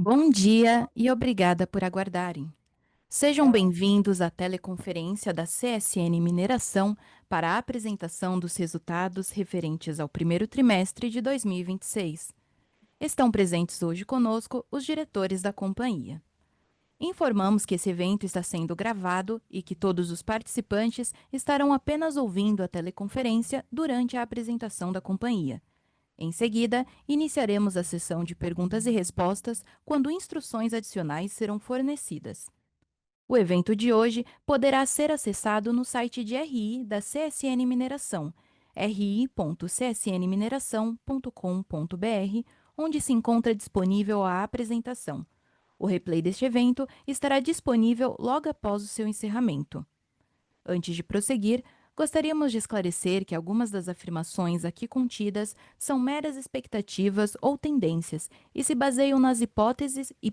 Bom dia e obrigada por aguardarem. Sejam bem-vindos à teleconferência da CSN Mineração para a apresentação dos resultados referentes ao primeiro trimestre de 2026. Estão presentes hoje conosco os diretores da companhia. Informamos que esse evento está sendo gravado e que todos os participantes estarão apenas ouvindo a teleconferência durante a apresentação da companhia. Em seguida, iniciaremos a sessão de perguntas e respostas quando instruções adicionais serão fornecidas. O evento de hoje poderá ser acessado no site de RI da CSN Mineração, ri.csnmineração.com.br, onde se encontra disponível a apresentação. O replay deste evento estará disponível logo após o seu encerramento. Antes de prosseguir, gostaríamos de esclarecer que algumas das afirmações aqui contidas são meras expectativas ou tendências e se baseiam nas hipóteses e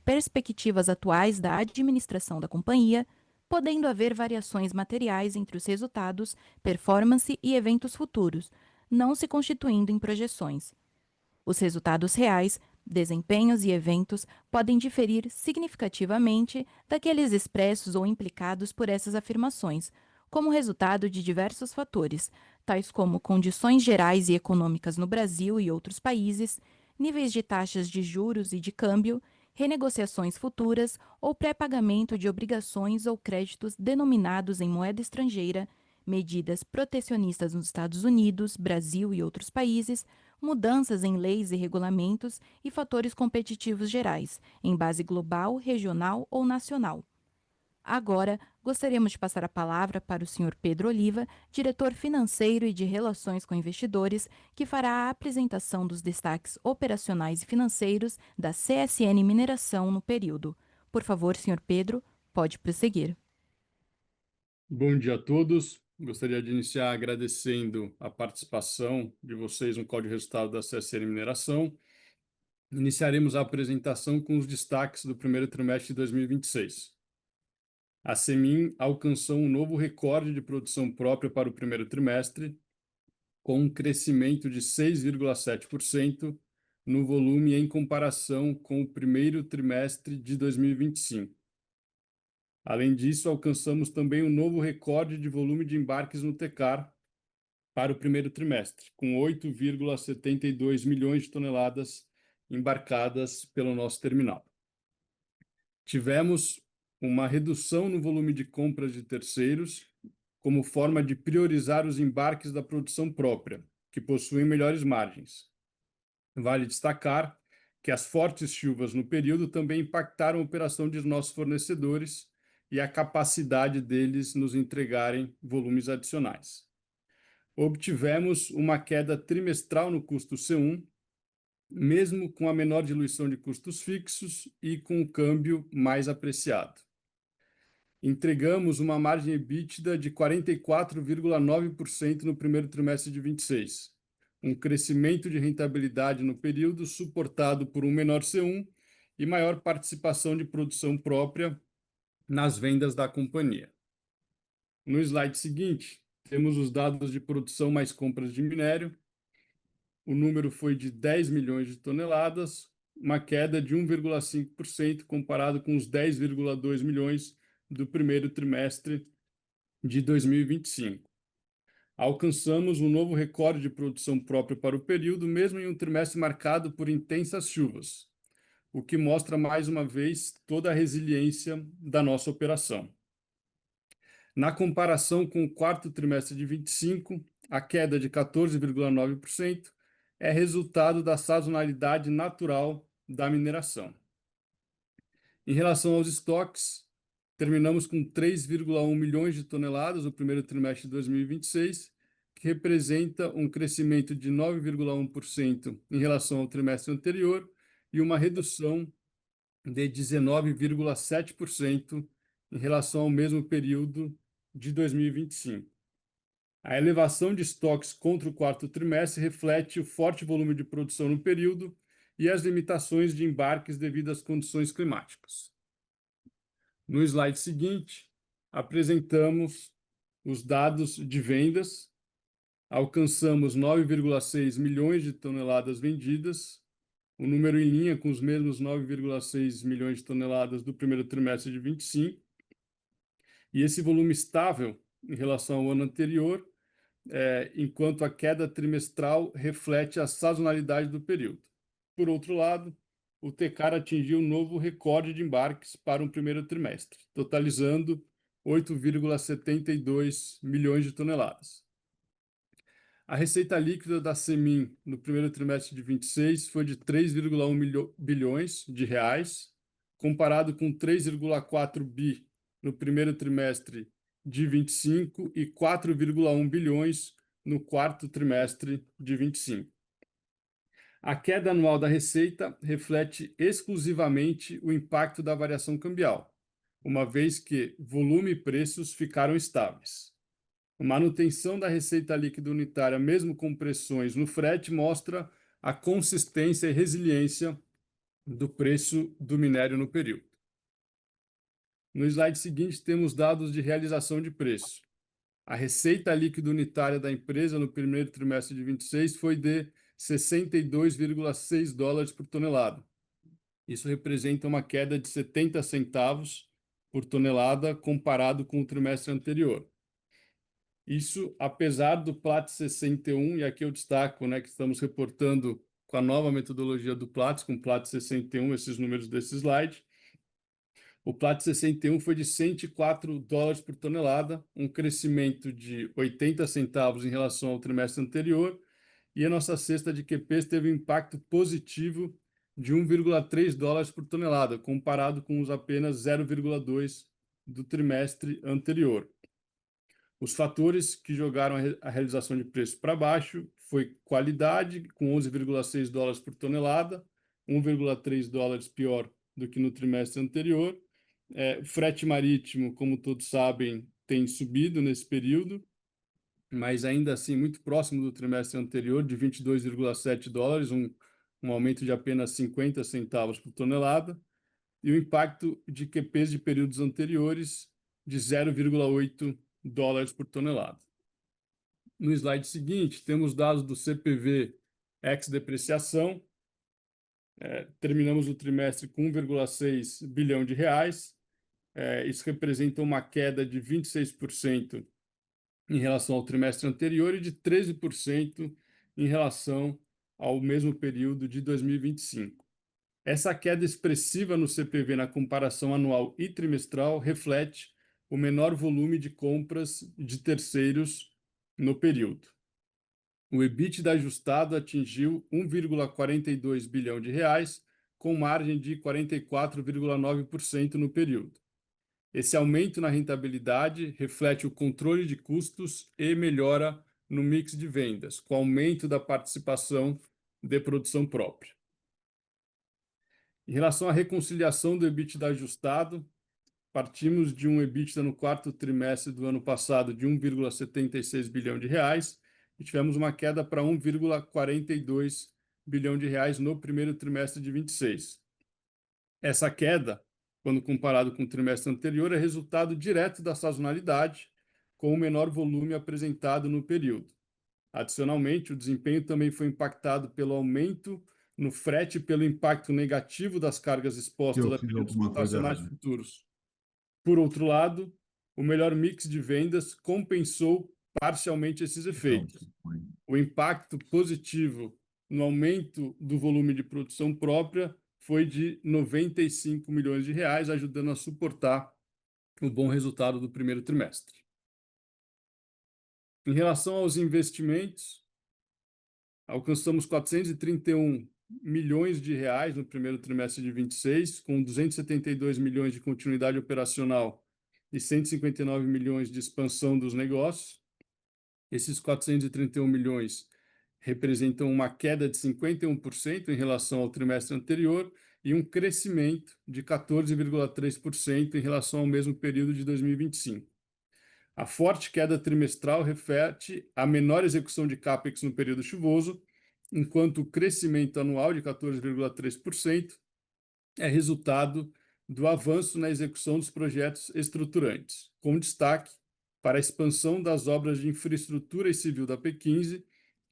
perspectivas atuais da administração da companhia, podendo haver variações materiais entre os resultados, performance e eventos futuros, não se constituindo em projeções. Os resultados reais, desempenhos e eventos podem diferir significativamente daqueles expressos ou implicados por essas afirmações, como resultado de diversos fatores, tais como condições gerais e econômicas no Brasil e outros países, níveis de taxas de juros e de câmbio, renegociações futuras ou pré-pagamento de obrigações ou créditos denominados em moeda estrangeira, medidas protecionistas nos Estados Unidos, Brasil e outros países, mudanças em leis e regulamentos e fatores competitivos gerais, em base global, regional ou nacional. Agora, gostaríamos de passar a palavra para o Sr. Pedro Oliva, diretor financeiro e de Relações com Investidores, que fará a apresentação dos destaques operacionais e financeiros da CSN Mineração no período. Por favor, Sr. Pedro, pode prosseguir. Bom dia a todos. Gostaria de iniciar agradecendo a participação de vocês no call de resultado da CSN Mineração. Iniciaremos a apresentação com os destaques do primeiro trimestre de 2026. A Semin alcançou um novo recorde de produção própria para o primeiro trimestre, com um crescimento de 6,7% no volume em comparação com o primeiro trimestre de 2025. Além disso, alcançamos também um novo recorde de volume de embarques no Tecar para o primeiro trimestre, com 8,72 milhões de toneladas embarcadas pelo nosso terminal. Tivemos uma redução no volume de compras de terceiros, como forma de priorizar os embarques da produção própria, que possuem melhores margens. Vale destacar que as fortes chuvas no período também impactaram a operação de nossos fornecedores e a capacidade deles nos entregarem volumes adicionais. Obtivemos uma queda trimestral no custo C1, mesmo com a menor diluição de custos fixos e com o câmbio mais apreciado. Entregamos uma margem EBITDA de 44,9% no primeiro trimestre de 26, um crescimento de rentabilidade no período suportado por um menor C1 e maior participação de produção própria nas vendas da companhia. No slide seguinte, temos os dados de produção mais compras de minério. O número foi de 10 milhões de toneladas, uma queda de 1,5% comparado com os 10,2 milhões do primeiro trimestre de 2025. Alcançamos um novo recorde de produção própria para o período, mesmo em um trimestre marcado por intensas chuvas, o que mostra mais uma vez toda a resiliência da nossa operação. Na comparação com o quarto trimestre de 25, a queda de 14,9% é resultado da sazonalidade natural da mineração. Em relação aos estoques, terminamos com 3,1 milhões de toneladas no primeiro trimestre de 2026, que representa um crescimento de 9,1% em relação ao trimestre anterior e uma redução de 19,7% em relação ao mesmo período de 2025. A elevação de estoques contra o quarto trimestre reflete o forte volume de produção no período e as limitações de embarques devido às condições climáticas. No slide seguinte, apresentamos os dados de vendas. Alcançamos 9,6 milhões de toneladas vendidas, um número em linha com os mesmos 9,6 milhões de toneladas do primeiro trimestre de 25, e esse volume estável em relação ao ano anterior, enquanto a queda trimestral reflete a sazonalidade do período. Por outro lado, o Tecar atingiu um novo recorde de embarques para um primeiro trimestre, totalizando 8,72 milhões de toneladas. A receita líquida da Semin no primeiro trimestre de 26 foi de 3,1 bilhões de reais, comparado com 3,4 bi no primeiro trimestre de 25 e 4,1 bilhões no quarto trimestre de 25. A queda anual da receita reflete exclusivamente o impacto da variação cambial, uma vez que volume e preços ficaram estáveis. A manutenção da receita líquida unitária, mesmo com pressões no frete, mostra a consistência e resiliência do preço do minério no período. No slide seguinte, temos dados de realização de preço. A receita líquida unitária da empresa no primeiro trimestre de 26 foi de 62,6 dólares por tonelada. Isso representa uma queda de 70 centavos por tonelada comparado com o trimestre anterior. Isso apesar do Platts 61, e aqui eu destaco, que estamos reportando com a nova metodologia do Platts, com o Platts 61, esses números desse slide. O Platts 61 foi de 104 dólares por tonelada, um crescimento de 80 centavos em relação ao trimestre anterior, e a nossa cesta de QPs teve um impacto positivo de 1,3 dólares por tonelada, comparado com os apenas 0,2 do trimestre anterior. Os fatores que jogaram a realização de preço para baixo foi qualidade, com 11,6 dólares por tonelada, 1,3 dólares pior do que no trimestre anterior. Frete marítimo, como todos sabem, tem subido nesse período, mas ainda assim muito próximo do trimestre anterior, de 22,7 dólares, um aumento de apenas 50 centavos por tonelada, e o impacto de QPs de períodos anteriores de 0,8 dólares por tonelada. No slide seguinte, temos dados do CPV ex-depreciação. Terminamos o trimestre com 1,6 bilhão de reais. Isso representa uma queda de 26% em relação ao trimestre anterior e de 13% em relação ao mesmo período de 2025. Essa queda expressiva no CPV na comparação anual e trimestral reflete o menor volume de compras de terceiros no período. O EBITDA ajustado atingiu 1,42 bilhão de reais, com margem de 44,9% no período. Esse aumento na rentabilidade reflete o controle de custos e melhora no mix de vendas, com aumento da participação de produção própria. Em relação à reconciliação do EBITDA ajustado, partimos de um EBITDA no quarto trimestre do ano passado de 1,76 bilhão de reais e tivemos uma queda para 1,42 bilhão de reais no primeiro trimestre de 26. Essa queda, quando comparado com o trimestre anterior, é resultado direto da sazonalidade, com o menor volume apresentado no período. Adicionalmente, o desempenho também foi impactado pelo aumento no frete e pelo impacto negativo das cargas expostas a períodos rotacionais futuros. Por outro lado, o melhor mix de vendas compensou parcialmente esses efeitos. O impacto positivo no aumento do volume de produção própria foi de 95 milhões de reais, ajudando a suportar o bom resultado do primeiro trimestre. Em relação aos investimentos, alcançamos 431 milhões de reais no primeiro trimestre de 26, com 272 milhões de continuidade operacional e 159 milhões de expansão dos negócios. Esses 431 milhões representam uma queda de 51% em relação ao trimestre anterior e um crescimento de 14,3% em relação ao mesmo período de 2025. A forte queda trimestral reflete a menor execução de CAPEX no período chuvoso, enquanto o crescimento anual de 14,3% é resultado do avanço na execução dos projetos estruturantes, com destaque para a expansão das obras de infraestrutura e civil da P15,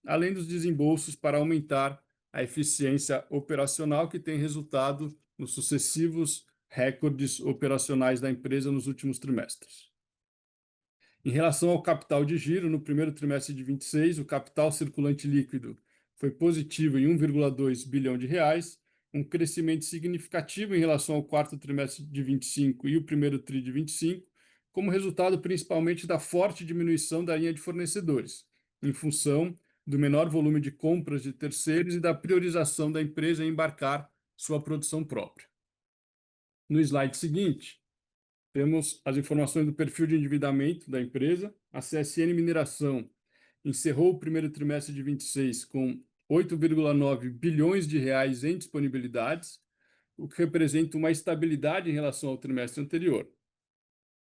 além dos desembolsos para aumentar a eficiência operacional que tem resultado nos sucessivos recordes operacionais da empresa nos últimos trimestres. Em relação ao capital de giro, no primeiro trimestre de 26, o capital circulante líquido foi positivo em 1,2 bilhão de reais, um crescimento significativo em relação ao quarto trimestre de 25 e o primeiro tri de 25, como resultado principalmente da forte diminuição da linha de fornecedores, em função do menor volume de compras de terceiros e da priorização da empresa em embarcar sua produção própria. No slide seguinte, temos as informações do perfil de endividamento da empresa. A CSN Mineração encerrou o primeiro trimestre de 26 com 8,9 bilhões de reais em disponibilidades, o que representa uma estabilidade em relação ao trimestre anterior.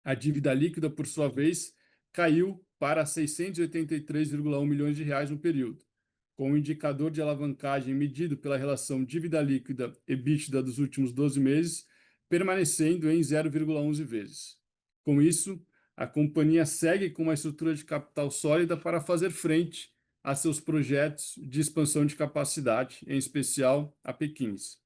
A dívida líquida, por sua vez, caiu para 683,1 milhões de reais no período, com o indicador de alavancagem medido pela relação dívida líquida EBITDA dos últimos 12 meses permanecendo em 0,11 vezes. Com isso, a companhia segue com uma estrutura de capital sólida para fazer frente a seus projetos de expansão de capacidade, em especial a P15.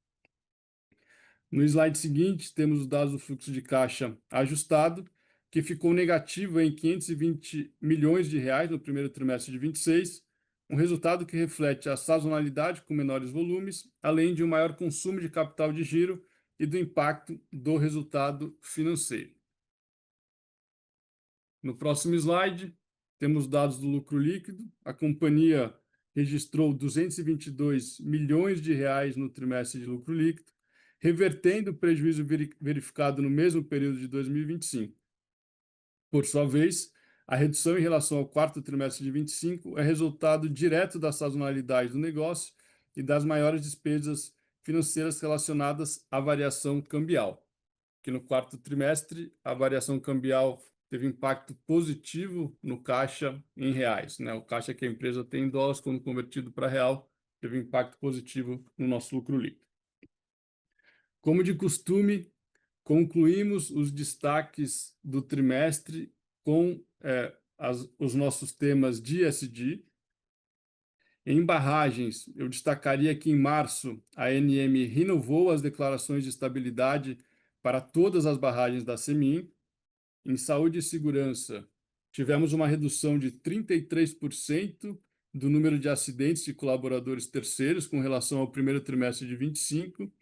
No slide seguinte, temos os dados do fluxo de caixa ajustado, que ficou negativo em 520 milhões de reais no primeiro trimestre de 26, um resultado que reflete a sazonalidade com menores volumes, além de um maior consumo de capital de giro e do impacto do resultado financeiro. No próximo slide, temos dados do lucro líquido. A companhia registrou 222 milhões de reais no trimestre de lucro líquido, revertendo o prejuízo verificado no mesmo período de 2025. Por sua vez, a redução em relação ao quarto trimestre de 25 é resultado direto da sazonalidade do negócio e das maiores despesas financeiras relacionadas à variação cambial, que no quarto trimestre a variação cambial teve impacto positivo no caixa em reais, né? O caixa que a empresa tem em dólares, quando convertido para real, teve impacto positivo no nosso lucro líquido. Como de costume, concluímos os destaques do trimestre com os nossos temas de ESG. Em barragens, eu destacaria que em março a ANM renovou as declarações de estabilidade para todas as barragens da CEMIG. Em saúde e segurança, tivemos uma redução de 33% do número de acidentes de colaboradores terceiros com relação ao primeiro trimestre de 25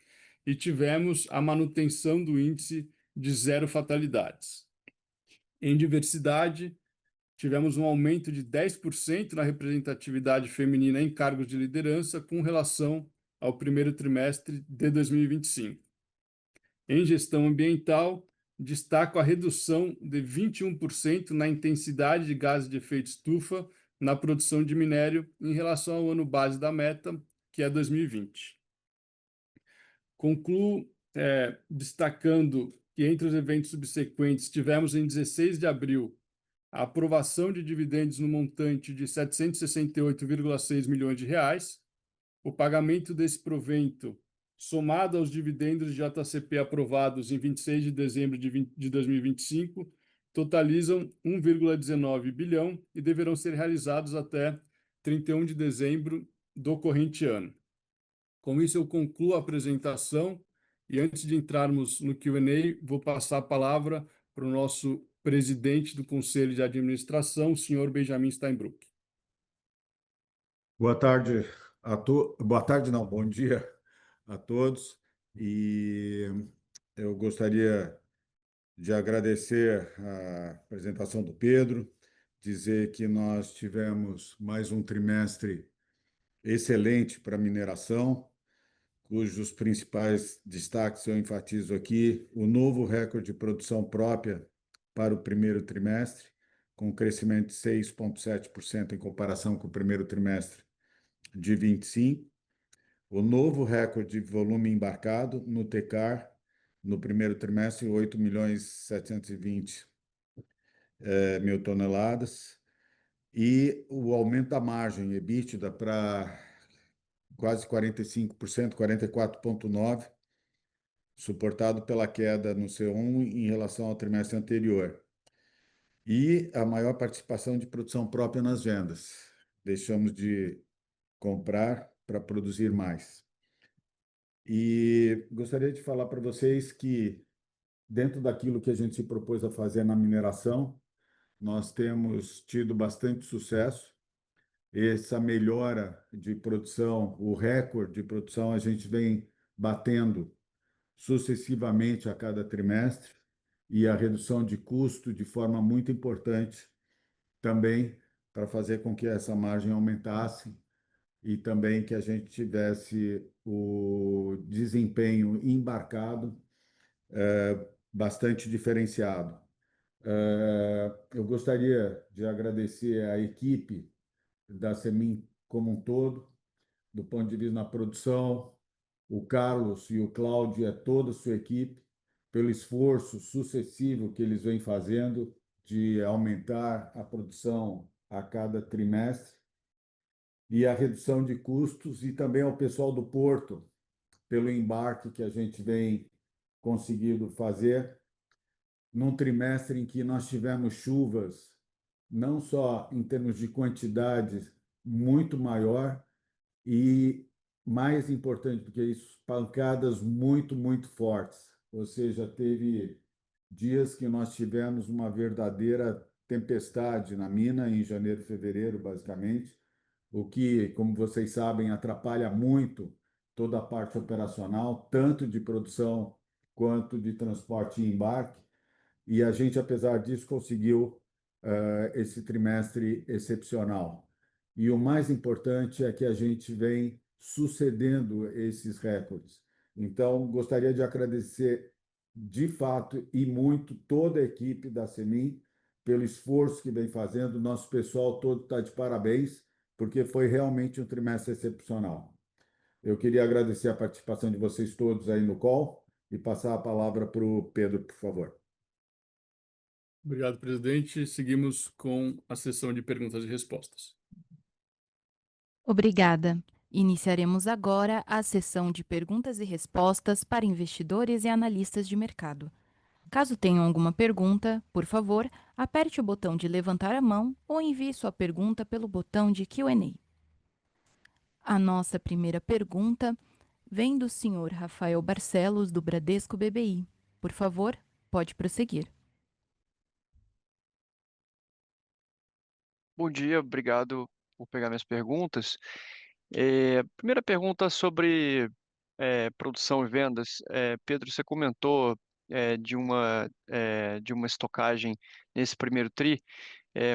e tivemos a manutenção do índice de zero fatalidades. Em diversidade, tivemos um aumento de 10% na representatividade feminina em cargos de liderança com relação ao primeiro trimestre de 2025. Em gestão ambiental, destaco a redução de 21% na intensidade de gases de efeito estufa na produção de minério em relação ao ano base da meta, que é 2020. Concluo destacando que entre os eventos subsequentes tivemos em 16 de abril a aprovação de dividendos no montante de 768,6 milhões de reais. O pagamento desse provento, somado aos dividendos de JCP aprovados em 26 de dezembro de 2025, totalizam 1,19 bilhão e deverão ser realizados até 31 de dezembro do corrente ano. Com isso, eu concluo a apresentação e antes de entrarmos no Q&A, vou passar a palavra para o nosso presidente do Conselho de Administração, o senhor Benjamin Steinbrück. Boa tarde Boa tarde, não, bom dia a todos. E eu gostaria de agradecer a apresentação do Pedro, dizer que nós tivemos mais um trimestre excelente para a mineração, cujos principais destaques eu enfatizo aqui: o novo recorde de produção própria para o primeiro trimestre, com crescimento de 6,7% em comparação com o primeiro trimestre de 25, o novo recorde de volume embarcado no TECAR no primeiro trimestre, 8.720 mil toneladas, e o aumento da margem EBITDA para quase 45%, 44,9%, suportado pela queda no C1 em relação ao trimestre anterior. E a maior participação de produção própria nas vendas. Deixamos de comprar para produzir mais. E gostaria de falar para vocês que, dentro daquilo que a gente se propôs a fazer na mineração, nós temos tido bastante sucesso. Essa melhora de produção, o recorde de produção, a gente vem batendo sucessivamente a cada trimestre, e a redução de custo de forma muito importante também para fazer com que essa margem aumentasse e também que a gente tivesse o desempenho embarcado bastante diferenciado. Eu gostaria de agradecer à equipe da Semin como um todo, do ponto de vista da produção, o Carlos e o Cláudio e a toda a sua equipe, pelo esforço sucessivo que eles vêm fazendo de aumentar a produção a cada trimestre, e a redução de custos, e também ao pessoal do Porto, pelo embarque que a gente vem conseguindo fazer, num trimestre em que nós tivemos chuvas, não só em termos de quantidade muito maior, e, mais importante do que isso, pancadas muito, muito fortes. Ou seja, teve dias que nós tivemos uma verdadeira tempestade na mina, em janeiro e fevereiro, basicamente, o que, como vocês sabem, atrapalha muito toda a parte operacional, tanto de produção quanto de transporte e embarque. E a gente, apesar disso, conseguiu esse trimestre excepcional. E o mais importante é que a gente vem sucedendo esses recordes. Então, gostaria de agradecer de fato e muito toda a equipe da Semin pelo esforço que vem fazendo. Nosso pessoal todo está de parabéns, porque foi realmente um trimestre excepcional. Eu queria agradecer a participação de vocês todos aí no call e passar a palavra para o Pedro, por favor. Obrigado, presidente. Seguimos com a sessão de perguntas e respostas. Obrigada. Iniciaremos agora a sessão de perguntas e respostas para investidores e analistas de mercado. Caso tenham alguma pergunta, por favor, aperte o botão de levantar a mão ou envie sua pergunta pelo botão de Q&A. A nossa primeira pergunta vem do senhor Rafael Barcelos, do Bradesco BBI. Por favor, pode prosseguir. Bom dia, obrigado por pegar minhas perguntas. Primeira pergunta sobre produção e vendas. Pedro, você comentou de uma estocagem nesse primeiro TRI,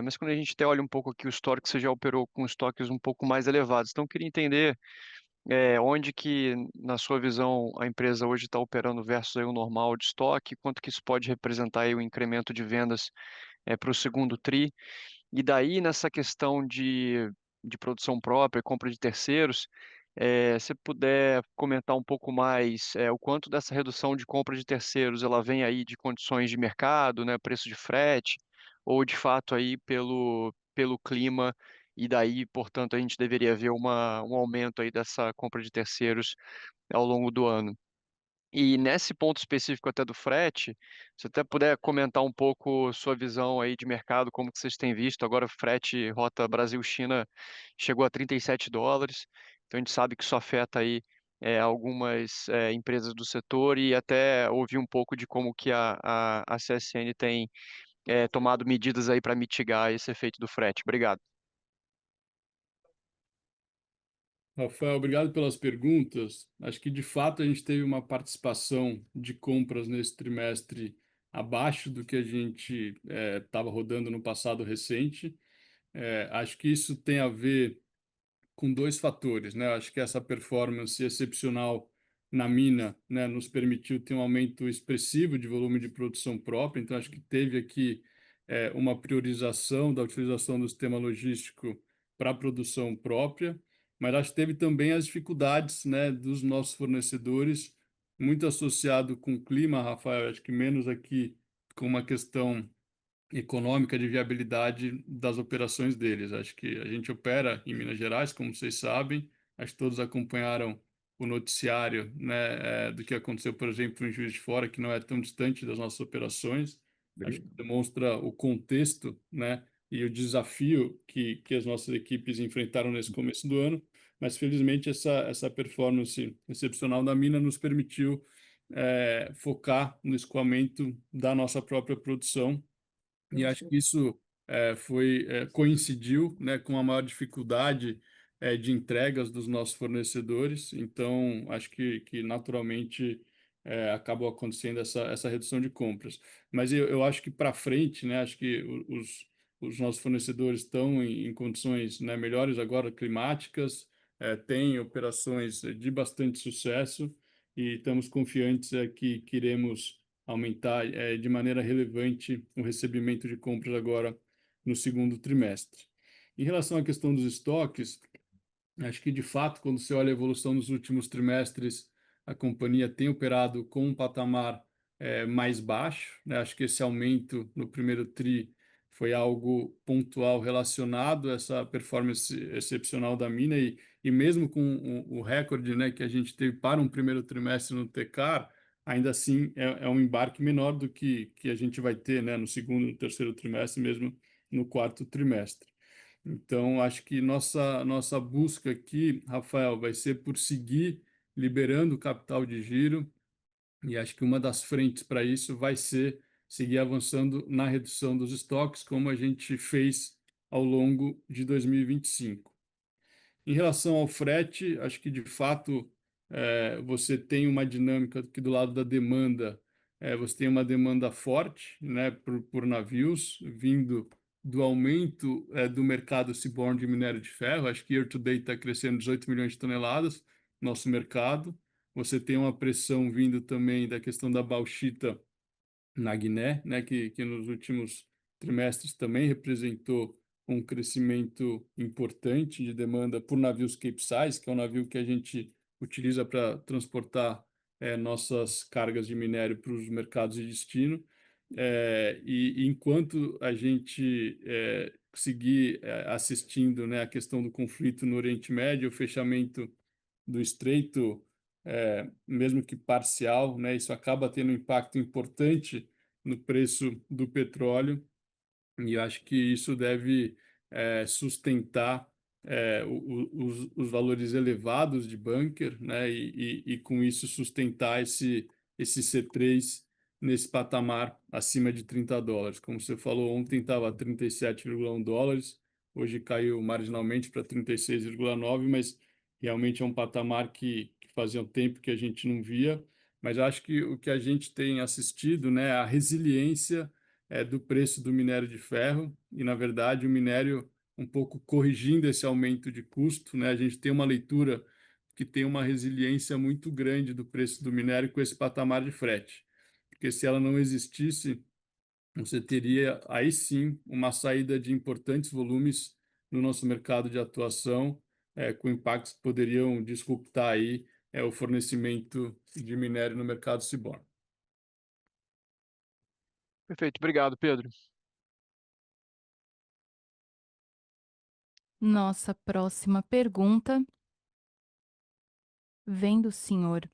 mas quando a gente até olha um pouco aqui o histórico, você já operou com estoques um pouco mais elevados. Então, eu queria entender onde que, na sua visão, a empresa hoje está operando versus aí o normal de estoque, quanto que isso pode representar aí o incremento de vendas para o segundo TRI. E daí, nessa questão de produção própria, compra de terceiros, se puder comentar um pouco mais, o quanto dessa redução de compra de terceiros ela vem aí de condições de mercado, né, preço de frete, ou de fato aí pelo clima, e daí, portanto, a gente deveria ver um aumento aí dessa compra de terceiros ao longo do ano. E nesse ponto específico até do frete, se até puder comentar um pouco sua visão aí de mercado, como que vocês têm visto, agora o frete rota Brasil-China chegou a $37, então a gente sabe que isso afeta aí algumas empresas do setor, e até ouvir um pouco de como que a CSN tem tomado medidas aí para mitigar esse efeito do frete. Obrigado. Rafael, obrigado pelas perguntas. Acho que, de fato, a gente teve uma participação de compras nesse trimestre abaixo do que a gente estava rodando no passado recente. Acho que isso tem a ver com dois fatores, né? Acho que essa performance excepcional na mina, né, nos permitiu ter um aumento expressivo de volume de produção própria. Então, acho que teve aqui uma priorização da utilização do sistema logístico para a produção própria, mas acho que teve também as dificuldades, né, dos nossos fornecedores, muito associado com o clima, Rafael. Acho que menos aqui com uma questão econômica de viabilidade das operações deles. Acho que a gente opera em Minas Gerais, como vocês sabem. Acho que todos acompanharam o noticiário, né, do que aconteceu, por exemplo, em Juiz de Fora, que não é tão distante das nossas operações. Acho que demonstra o contexto, né, e o desafio que as nossas equipes enfrentaram nesse começo do ano. mas felizmente essa performance excepcional da mina nos permitiu focar no escoamento da nossa própria produção, e acho que isso coincidiu, né, com a maior dificuldade de entregas dos nossos fornecedores. Então, acho que naturalmente acabou acontecendo essa redução de compras. Mas eu acho que para frente, né, acho que os nossos fornecedores estão em condições, né, melhores agora climáticas, têm operações de bastante sucesso e estamos confiantes que iremos aumentar de maneira relevante o recebimento de compras agora no segundo trimestre. Em relação à questão dos estoques, acho que, de fato, quando você olha a evolução nos últimos trimestres, a companhia tem operado com um patamar mais baixo, né? Acho que esse aumento no primeiro TRI foi algo pontual relacionado a essa performance excepcional da mina e mesmo com o recorde, né, que a gente teve para um primeiro trimestre no Tecar, ainda assim é um embarque menor do que a gente vai ter, né, no segundo e no terceiro trimestre, mesmo no quarto trimestre. Então, acho que nossa busca aqui, Rafael, vai ser por seguir liberando capital de giro, e acho que uma das frentes para isso vai ser seguir avançando na redução dos estoques, como a gente fez ao longo de 2025. Em relação ao frete, acho que de fato você tem uma dinâmica que do lado da demanda, você tem uma demanda forte, né, por navios, vindo do aumento do mercado seaborne de minério de ferro. Acho que year to date está crescendo 18 milhões de toneladas, nosso mercado. Você tem uma pressão vindo também da questão da bauxita na Guiné, né, que nos últimos trimestres também representou um crescimento importante de demanda por navios Capesize, que é um navio que a gente utiliza para transportar nossas cargas de minério para os mercados de destino. E enquanto a gente seguir assistindo, né, a questão do conflito no Oriente Médio, o fechamento do estreito, mesmo que parcial, né, isso acaba tendo um impacto importante no preço do petróleo, e eu acho que isso deve sustentar os valores elevados de bunker, né, e com isso sustentar esse C3 nesse patamar acima de $30. Como você falou, ontem estava 37,1 dólares, hoje caiu marginalmente para 36,9, mas realmente é um patamar que fazia um tempo que a gente não via. Mas acho que o que a gente tem assistido, né, é a resiliência do preço do minério de ferro e, na verdade, o minério um pouco corrigindo esse aumento de custo, né? A gente tem uma leitura que tem uma resiliência muito grande do preço do minério com esse patamar de frete, porque se ela não existisse, você teria aí sim uma saída de importantes volumes no nosso mercado de atuação, com impactos que poderiam disruptar aí o fornecimento de minério no mercado seaborne. Perfeito, obrigado, Pedro. Nossa próxima pergunta vem do senhor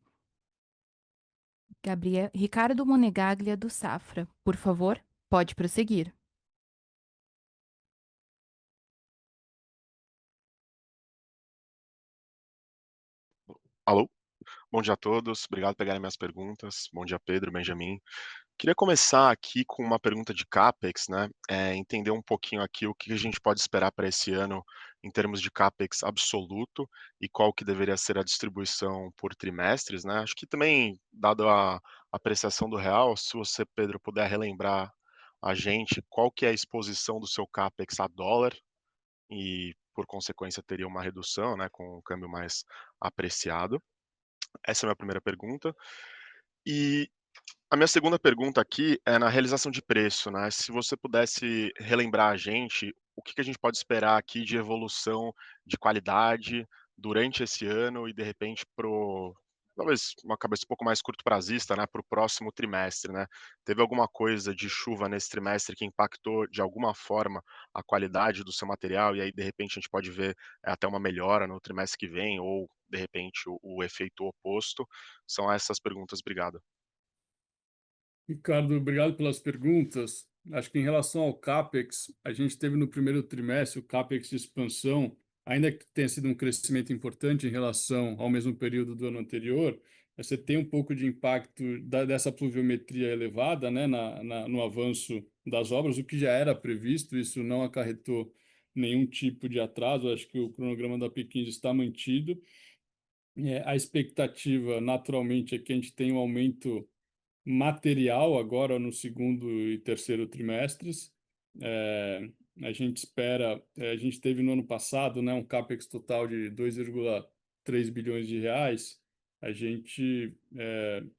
Gabriel Ricardo Monegaglia do Safra. Por favor, pode prosseguir. Alô, bom dia a todos, obrigado por pegarem minhas perguntas. Bom dia, Pedro, Benjamin. Queria começar aqui com uma pergunta de CapEx, né? Entender um pouquinho aqui o que a gente pode esperar para esse ano em termos de CapEx absoluto e qual que deveria ser a distribuição por trimestres, né? Acho que também, dado a apreciação do real, se você, Pedro, puder relembrar a gente qual que é a exposição do seu CapEx a dólar e, por consequência, teria uma redução, né, com o câmbio mais apreciado. Essa é a minha primeira pergunta. E a minha segunda pergunta aqui é na realização de preço, né? Se você pudesse relembrar a gente o que a gente pode esperar aqui de evolução de qualidade durante esse ano e de repente talvez uma cabeça um pouco mais curto-prazista, né, para o próximo trimestre, né? Teve alguma coisa de chuva nesse trimestre que impactou de alguma forma a qualidade do seu material e aí de repente a gente pode ver até uma melhora no trimestre que vem ou de repente o efeito oposto? São essas perguntas, obrigado. Ricardo, obrigado pelas perguntas. Acho que em relação ao CAPEX, a gente teve no primeiro trimestre o CAPEX de expansão ainda que tenha sido um crescimento importante em relação ao mesmo período do ano anterior, você tem um pouco de impacto dessa pluviometria elevada, né, no avanço das obras, o que já era previsto, isso não acarretou nenhum tipo de atraso, acho que o cronograma da P15 está mantido. A expectativa, naturalmente, é que a gente tenha um aumento material agora no segundo e terceiro trimestres. É, a gente espera, a gente teve no ano passado, né, um CAPEX total de 2,3 bilhões de reais. A gente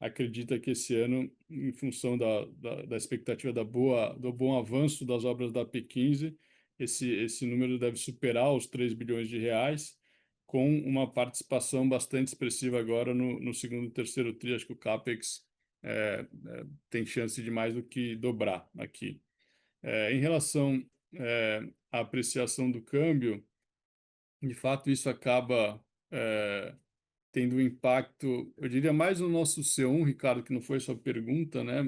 acredita que esse ano, em função da expectativa do bom avanço das obras da P15, esse número deve superar os 3 bilhões de reais, com uma participação bastante expressiva agora no segundo e terceiro tri. Acho que o CAPEX tem chance de mais do que dobrar aqui. Em relação à apreciação do câmbio, de fato, isso acaba tendo um impacto, eu diria, mais no nosso C1, Ricardo, que não foi sua pergunta, né?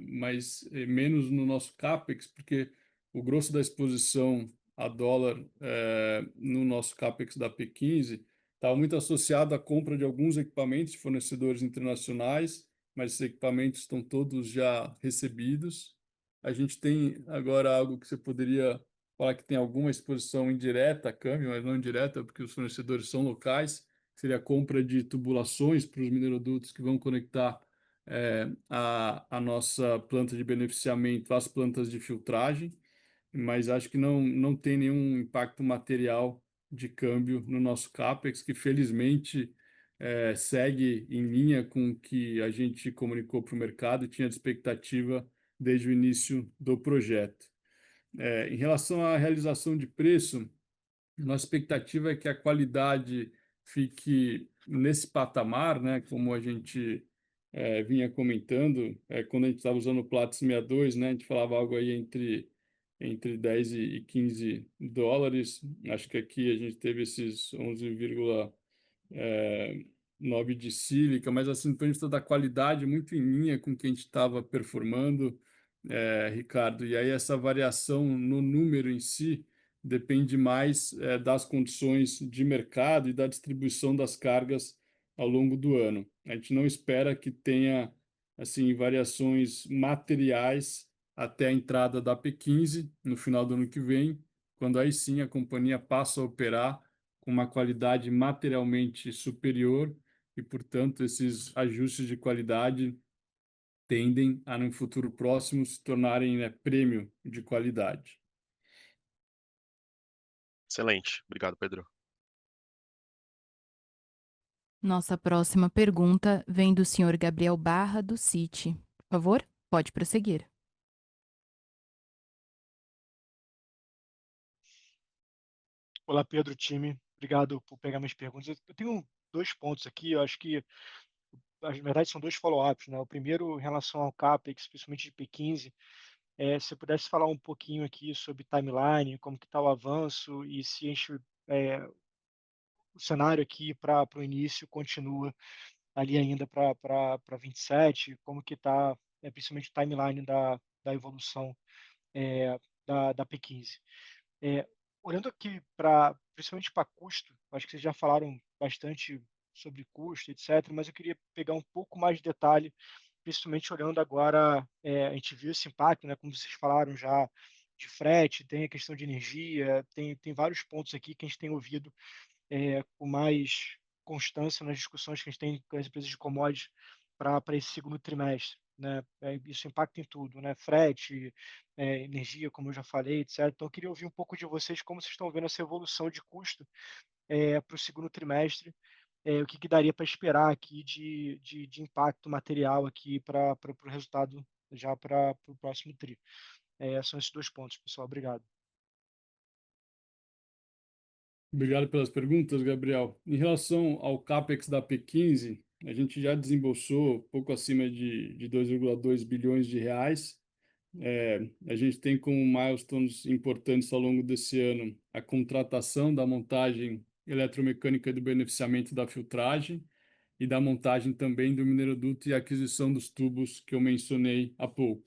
Mas menos no nosso CAPEX, porque o grosso da exposição a dólar no nosso CAPEX da P15 estava muito associado à compra de alguns equipamentos de fornecedores internacionais, mas esses equipamentos estão todos já recebidos. A gente tem agora algo que você poderia falar que tem alguma exposição indireta a câmbio, mas não indireta, porque os fornecedores são locais, seria a compra de tubulações para os minerodutos que vão conectar a nossa planta de beneficiamento às plantas de filtragem, mas acho que não tem nenhum impacto material de câmbio no nosso CAPEX, que felizmente segue em linha com o que a gente comunicou para o mercado e tinha de expectativa desde o início do projeto. Em relação à realização de preço, nossa expectativa é que a qualidade fique nesse patamar, né? Como a gente vinha comentando, quando a gente estava usando o Platts 62, né? A gente falava algo aí entre 10 e 15 dólares. Acho que aqui a gente teve esses 11,9 de sílica, mas assim, do ponto de vista da qualidade, muito em linha com o que a gente estava performando, Ricardo. E aí essa variação no número em si depende mais das condições de mercado e da distribuição das cargas ao longo do ano. A gente não espera que tenha assim variações materiais até a entrada da P15 no final do ano que vem, quando aí sim a companhia passa a operar com uma qualidade materialmente superior e, portanto, esses ajustes de qualidade tendem a, no futuro próximo, se tornarem, né, prêmio de qualidade. Excelente. Obrigado, Pedro. Nossa próxima pergunta vem do senhor Gabriel Barra, do Citi. Por favor, pode prosseguir. Olá, Pedro, time. Obrigado por pegar minhas perguntas. Eu tenho dois pontos aqui. Eu acho que, na verdade, são dois follow-ups, né? O primeiro, em relação ao CAPEX, principalmente de P15, se você pudesse falar um pouquinho aqui sobre timeline, como que está o avanço e se a gente, o cenário aqui para o início continua ali ainda para 27, como que está, principalmente o timeline da evolução da P15. É, olhando aqui principalmente para custo, acho que vocês já falaram bastante sobre custo, etc., mas eu queria pegar um pouco mais de detalhe, principalmente olhando agora, a gente viu esse impacto, né, como vocês falaram já, de frete, tem a questão de energia, tem vários pontos aqui que a gente tem ouvido com mais constância nas discussões que a gente tem com as empresas de commodities para esse segundo trimestre. Né? Isso impacta em tudo, né? Frete, energia, como eu já falei, etc. Então, eu queria ouvir um pouco de vocês, como vocês estão vendo essa evolução de custo para o segundo trimestre, o que daria para esperar aqui de impacto material aqui para o resultado já para o próximo tri. São esses dois pontos, pessoal. Obrigado. Obrigado pelas perguntas, Gabriel. Em relação ao CAPEX da P15, a gente já desembolsou pouco acima de 2,2 bilhões de reais. A gente tem como milestones importantes ao longo desse ano a contratação da montagem eletromecânica do beneficiamento da filtragem e da montagem também do mineroduto e aquisição dos tubos que eu mencionei há pouco.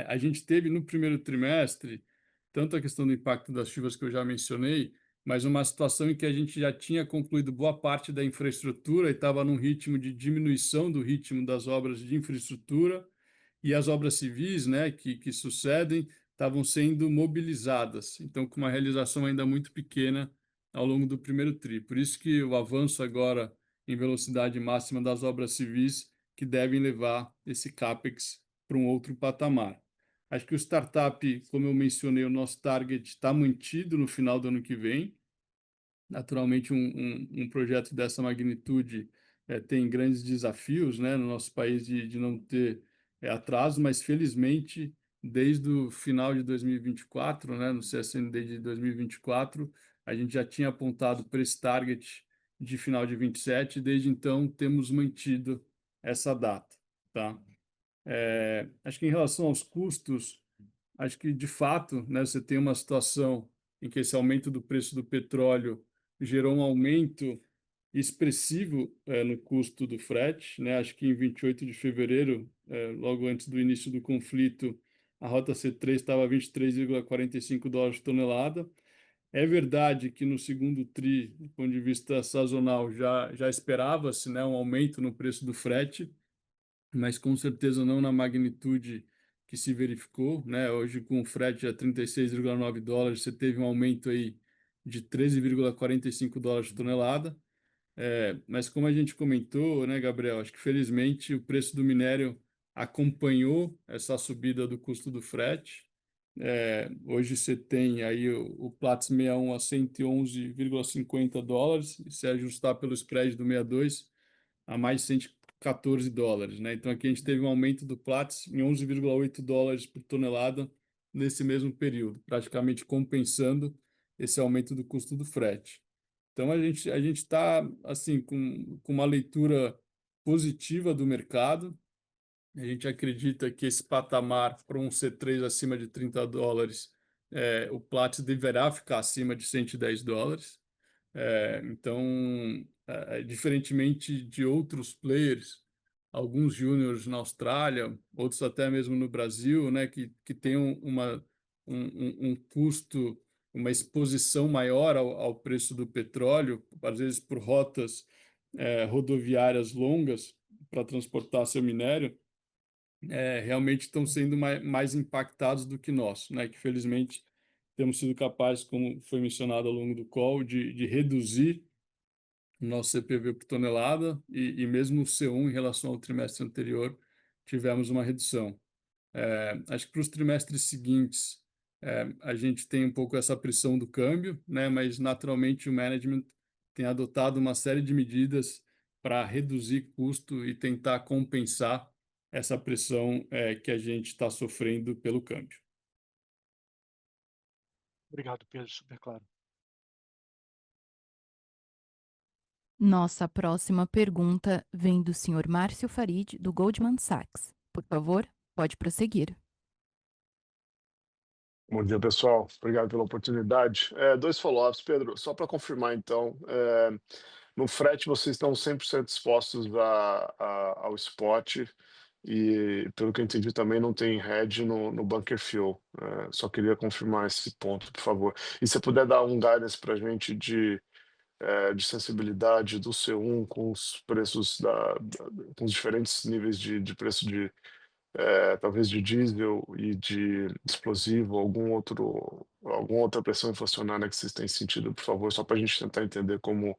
A gente teve no primeiro trimestre tanto a questão do impacto das chuvas que eu já mencionei, mas uma situação em que a gente já tinha concluído boa parte da infraestrutura e estava num ritmo de diminuição do ritmo das obras de infraestrutura, e as obras civis, né, que sucedem, estavam sendo mobilizadas, então com uma realização ainda muito pequena ao longo do primeiro tri. Por isso que o avanço agora em velocidade máxima das obras civis que devem levar esse CAPEX para um outro patamar. Acho que o startup, como eu mencionei, o nosso target está mantido no final do ano que vem. Naturalmente, um projeto dessa magnitude tem grandes desafios, né, no nosso país de não ter atraso, mas felizmente, desde o final de 2024, né, no CSND de 2024, a gente já tinha apontado para esse target de final de 27, e desde então temos mantido essa data, tá? Acho que em relação aos custos, acho que de fato, né, você tem uma situação em que esse aumento do preço do petróleo gerou um aumento expressivo no custo do frete, né? Acho que em 28 de fevereiro, logo antes do início do conflito, a rota C3 estava a 23,45 dólares por tonelada. É verdade que no segundo tri, do ponto de vista sazonal, já esperava-se, né, um aumento no preço do frete, mas com certeza não na magnitude que se verificou, né? Hoje, com o frete a 36,9 dólares, você teve um aumento aí de 13,45 dólares por tonelada. Mas como a gente comentou, né, Gabriel, acho que felizmente o preço do minério acompanhou essa subida do custo do frete. Hoje você tem aí o Platts 61 a 111,50 dólares, e se ajustar pelo spread do 62, a mais de 114 dólares, né? Então aqui a gente teve um aumento do Platts em 11,8 dólares por tonelada nesse mesmo período, praticamente compensando esse aumento do custo do frete. Então a gente está assim com uma leitura positiva do mercado. A gente acredita que esse patamar para um C3 acima de 30 dólares, o Platts deverá ficar acima de 110 dólares. Então, diferentemente de outros players, alguns júniores na Austrália, outros até mesmo no Brasil, né, que têm um custo, uma exposição maior ao preço do petróleo, às vezes por rotas rodoviárias longas para transportar seu minério, realmente estão sendo mais impactados do que nós, né, que felizmente temos sido capazes, como foi mencionado ao longo do call, de reduzir o nosso CPV por tonelada e mesmo o C1 em relação ao trimestre anterior tivemos uma redução. Acho que para os trimestres seguintes a gente tem um pouco essa pressão do câmbio, né? Mas naturalmente o management tem adotado uma série de medidas para reduzir custo e tentar compensar essa pressão que a gente está sofrendo pelo câmbio. Obrigado, Pedro, super claro. Nossa próxima pergunta vem do Sr. Márcio Farid, do Goldman Sachs. Por favor, pode prosseguir. Bom dia, pessoal. Obrigado pela oportunidade. Dois follow-ups, Pedro. Só para confirmar, então, no frete vocês estão 100% expostos ao spot e, pelo que eu entendi, também não tem hedge no bunker fuel. Só queria confirmar esse ponto, por favor. E se puder dar um guidance para a gente de sensibilidade do C1 com os preços com os diferentes níveis de preço talvez de diesel e de explosivo, alguma outra pressão inflacionária que vocês têm sentido, por favor, só para a gente tentar entender como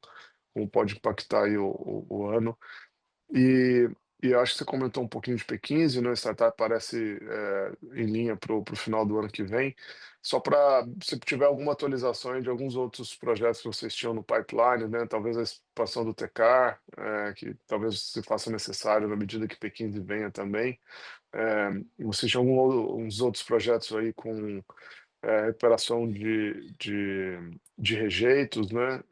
pode impactar aí o ano. E, e eu acho que você comentou um pouquinho de P15, né? Startup parece em linha para o final do ano que vem. Só para, se tiver alguma atualização aí de alguns outros projetos que vocês tinham no pipeline, né? Talvez a expansão do TCAR, que talvez se faça necessário na medida que P15 venha também. Vocês tinham uns outros projetos aí com recuperação de rejeitos, né?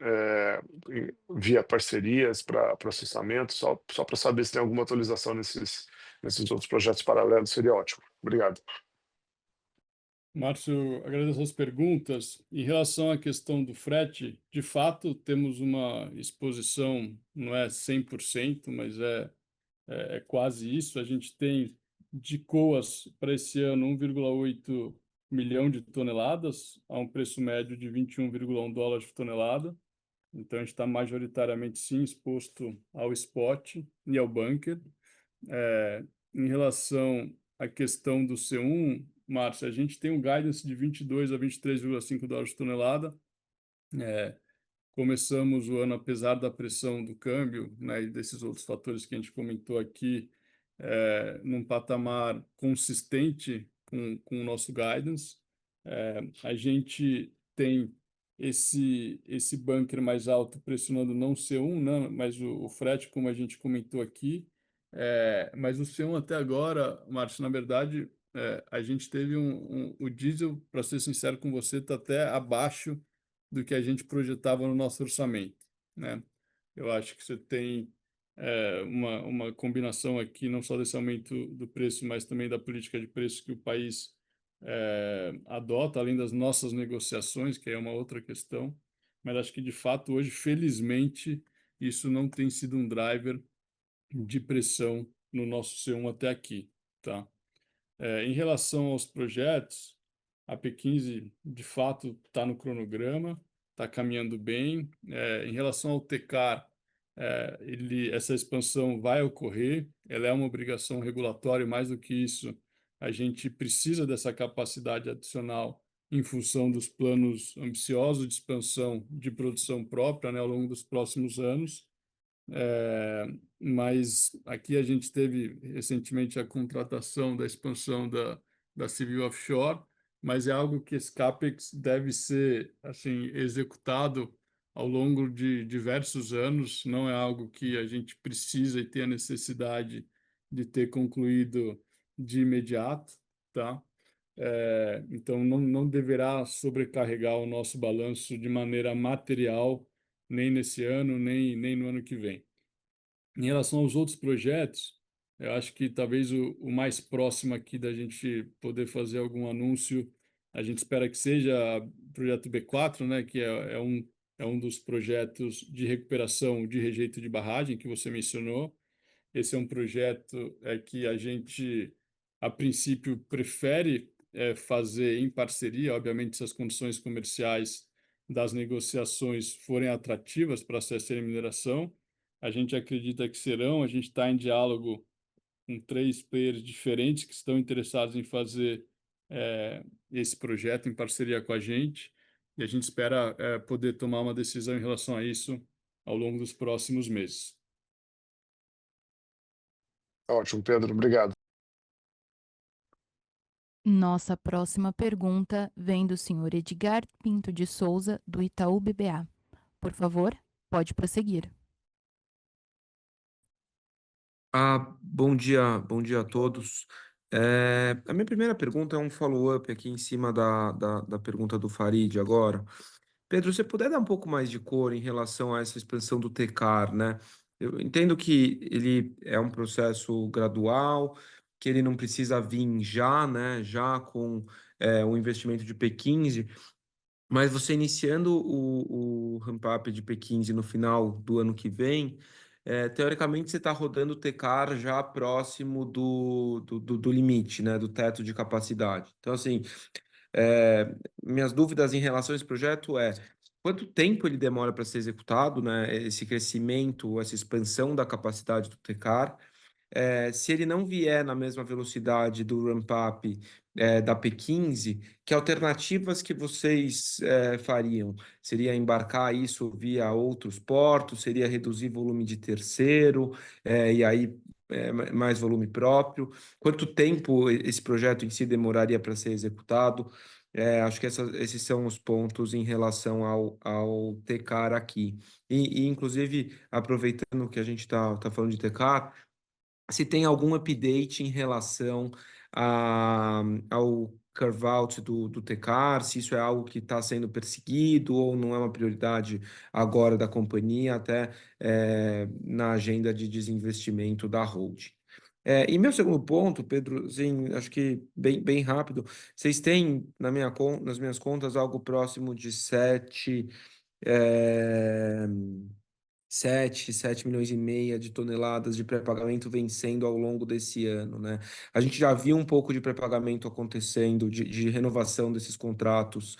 Via parcerias para processamento, só para saber se tem alguma atualização nesses outros projetos paralelos, seria ótimo. Obrigado. Márcio, agradeço as perguntas. Em relação à questão do frete, de fato, temos uma exposição, não é 100%, mas é quase isso. A gente tem de COAs para esse ano 1,8 milhão de toneladas, a um preço médio de $21,1 por tonelada. Então, a gente está majoritariamente, sim, exposto ao spot e ao bunker. Em relação à questão do C1, Márcia, a gente tem um guidance de 22 a $23,5 por tonelada. Começamos o ano, apesar da pressão do câmbio, né, e desses outros fatores que a gente comentou aqui, num patamar consistente com o nosso guidance. A gente tem esse bunker mais alto pressionando não o C1, né, mas o frete, como a gente comentou aqui. Mas o C1 até agora, Márcio, na verdade, a gente teve o diesel, para ser sincero com você, está até abaixo do que a gente projetava no nosso orçamento, né? Eu acho que você tem uma combinação aqui, não só desse aumento do preço, mas também da política de preço que o país adota, além das nossas negociações, que é uma outra questão. Mas acho que, de fato, hoje, felizmente, isso não tem sido um driver de pressão no nosso C1 até aqui, tá? Em relação aos projetos, a P15, de fato, está no cronograma, está caminhando bem. Em relação ao TECAR, essa expansão vai ocorrer, ela é uma obrigação regulatória, e mais do que isso, a gente precisa dessa capacidade adicional em função dos planos ambiciosos de expansão de produção própria, né, ao longo dos próximos anos. Mas aqui a gente teve recentemente a contratação da expansão da Civil Offshore, mas é algo que esse CAPEX deve ser assim, executado ao longo de diversos anos, não é algo que a gente precisa e tem a necessidade de ter concluído de imediato, tá? Então, não deverá sobrecarregar o nosso balanço de maneira material, nem nesse ano, nem no ano que vem. Em relação aos outros projetos, eu acho que talvez o mais próximo aqui da gente poder fazer algum anúncio, a gente espera que seja o projeto B4, né, que é um dos projetos de recuperação de rejeito de barragem que você mencionou. Esse é um projeto que a gente, a princípio, prefere fazer em parceria, obviamente, se as condições comerciais das negociações forem atrativas para a CSN Mineração. A gente acredita que serão, a gente está em diálogo com 3 players diferentes que estão interessados em fazer esse projeto em parceria com a gente, e a gente espera poder tomar uma decisão em relação a isso ao longo dos próximos meses. Ótimo, Pedro, obrigado. Nossa próxima pergunta vem do senhor Edgar Pinto de Souza, do Itaú BBA. Por favor, pode prosseguir. Bom dia a todos. A minha primeira pergunta é um follow-up aqui em cima da pergunta do Farid agora. Pedro, você puder dar um pouco mais de cor em relação a essa expansão do TECAR, né? Eu entendo que ele é um processo gradual, que ele não precisa vir já, né? Já com o investimento de P15, mas você iniciando o ramp-up de P15 no final do ano que vem, teoricamente você está rodando o TECAR já próximo do limite, né? Do teto de capacidade. Então, assim, minhas dúvidas em relação a esse projeto quanto tempo ele demora para ser executado, né? Esse crescimento, essa expansão da capacidade do TECAR. Se ele não vier na mesma velocidade do ramp-up da P15, que alternativas que vocês fariam? Seria embarcar isso via outros portos? Seria reduzir volume de terceiro e aí mais volume próprio? Quanto tempo esse projeto em si demoraria para ser executado? Acho que esses são os pontos em relação ao TECAR aqui. Inclusive, aproveitando que a gente tá falando de TECAR, se tem algum update em relação ao carve-out do TECAR, se isso é algo que está sendo perseguido ou não é uma prioridade agora da companhia, até na agenda de desinvestimento da holding. E meu segundo ponto, Pedro, assim, acho que bem rápido, vocês têm nas minhas contas algo próximo de 7 7 milhões e meio de toneladas de pré-pagamento vencendo ao longo desse ano, né? A gente já viu um pouco de pré-pagamento acontecendo, de renovação desses contratos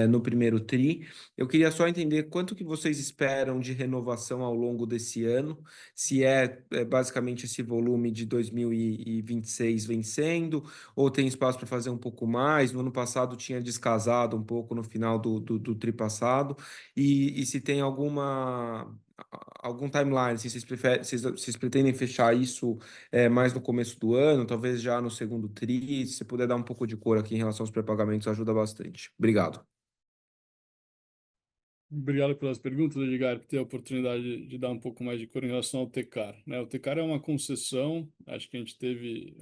no primeiro TRI. Eu queria só entender quanto que vocês esperam de renovação ao longo desse ano, se é basicamente esse volume de 2026 vencendo, ou tem espaço para fazer um pouco mais. No ano passado tinha descasado um pouco no final do TRI passado, e se tem algum timeline, se vocês pretendem fechar isso mais no começo do ano, talvez já no segundo TRI, se você puder dar um pouco de cor aqui em relação aos pré-pagamentos, ajuda bastante. Obrigado. Obrigado pelas perguntas, Edgar, por ter a oportunidade de dar um pouco mais de cor em relação ao TECAR, né? O TECAR é uma concessão, acho que a gente teve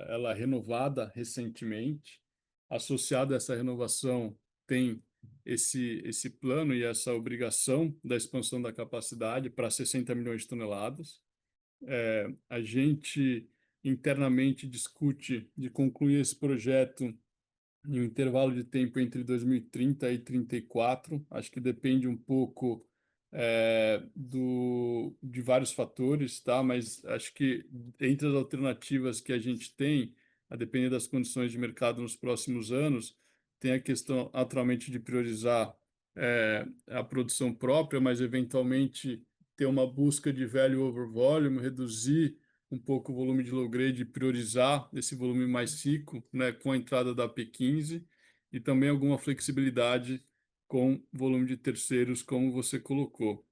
ela renovada recentemente. Associado a essa renovação tem esse plano e essa obrigação da expansão da capacidade para 60 milhões de toneladas. A gente internamente discute de concluir esse projeto em um intervalo de tempo entre 2030 e 34. Acho que depende um pouco de vários fatores, tá? Mas acho que entre as alternativas que a gente tem, a depender das condições de mercado nos próximos anos, tem a questão, naturalmente, de priorizar a produção própria, mas eventualmente ter uma busca de value over volume, reduzir um pouco o volume de low grade e priorizar esse volume mais rico, né, com a entrada da P15 e também alguma flexibilidade com volume de terceiros, como você colocou.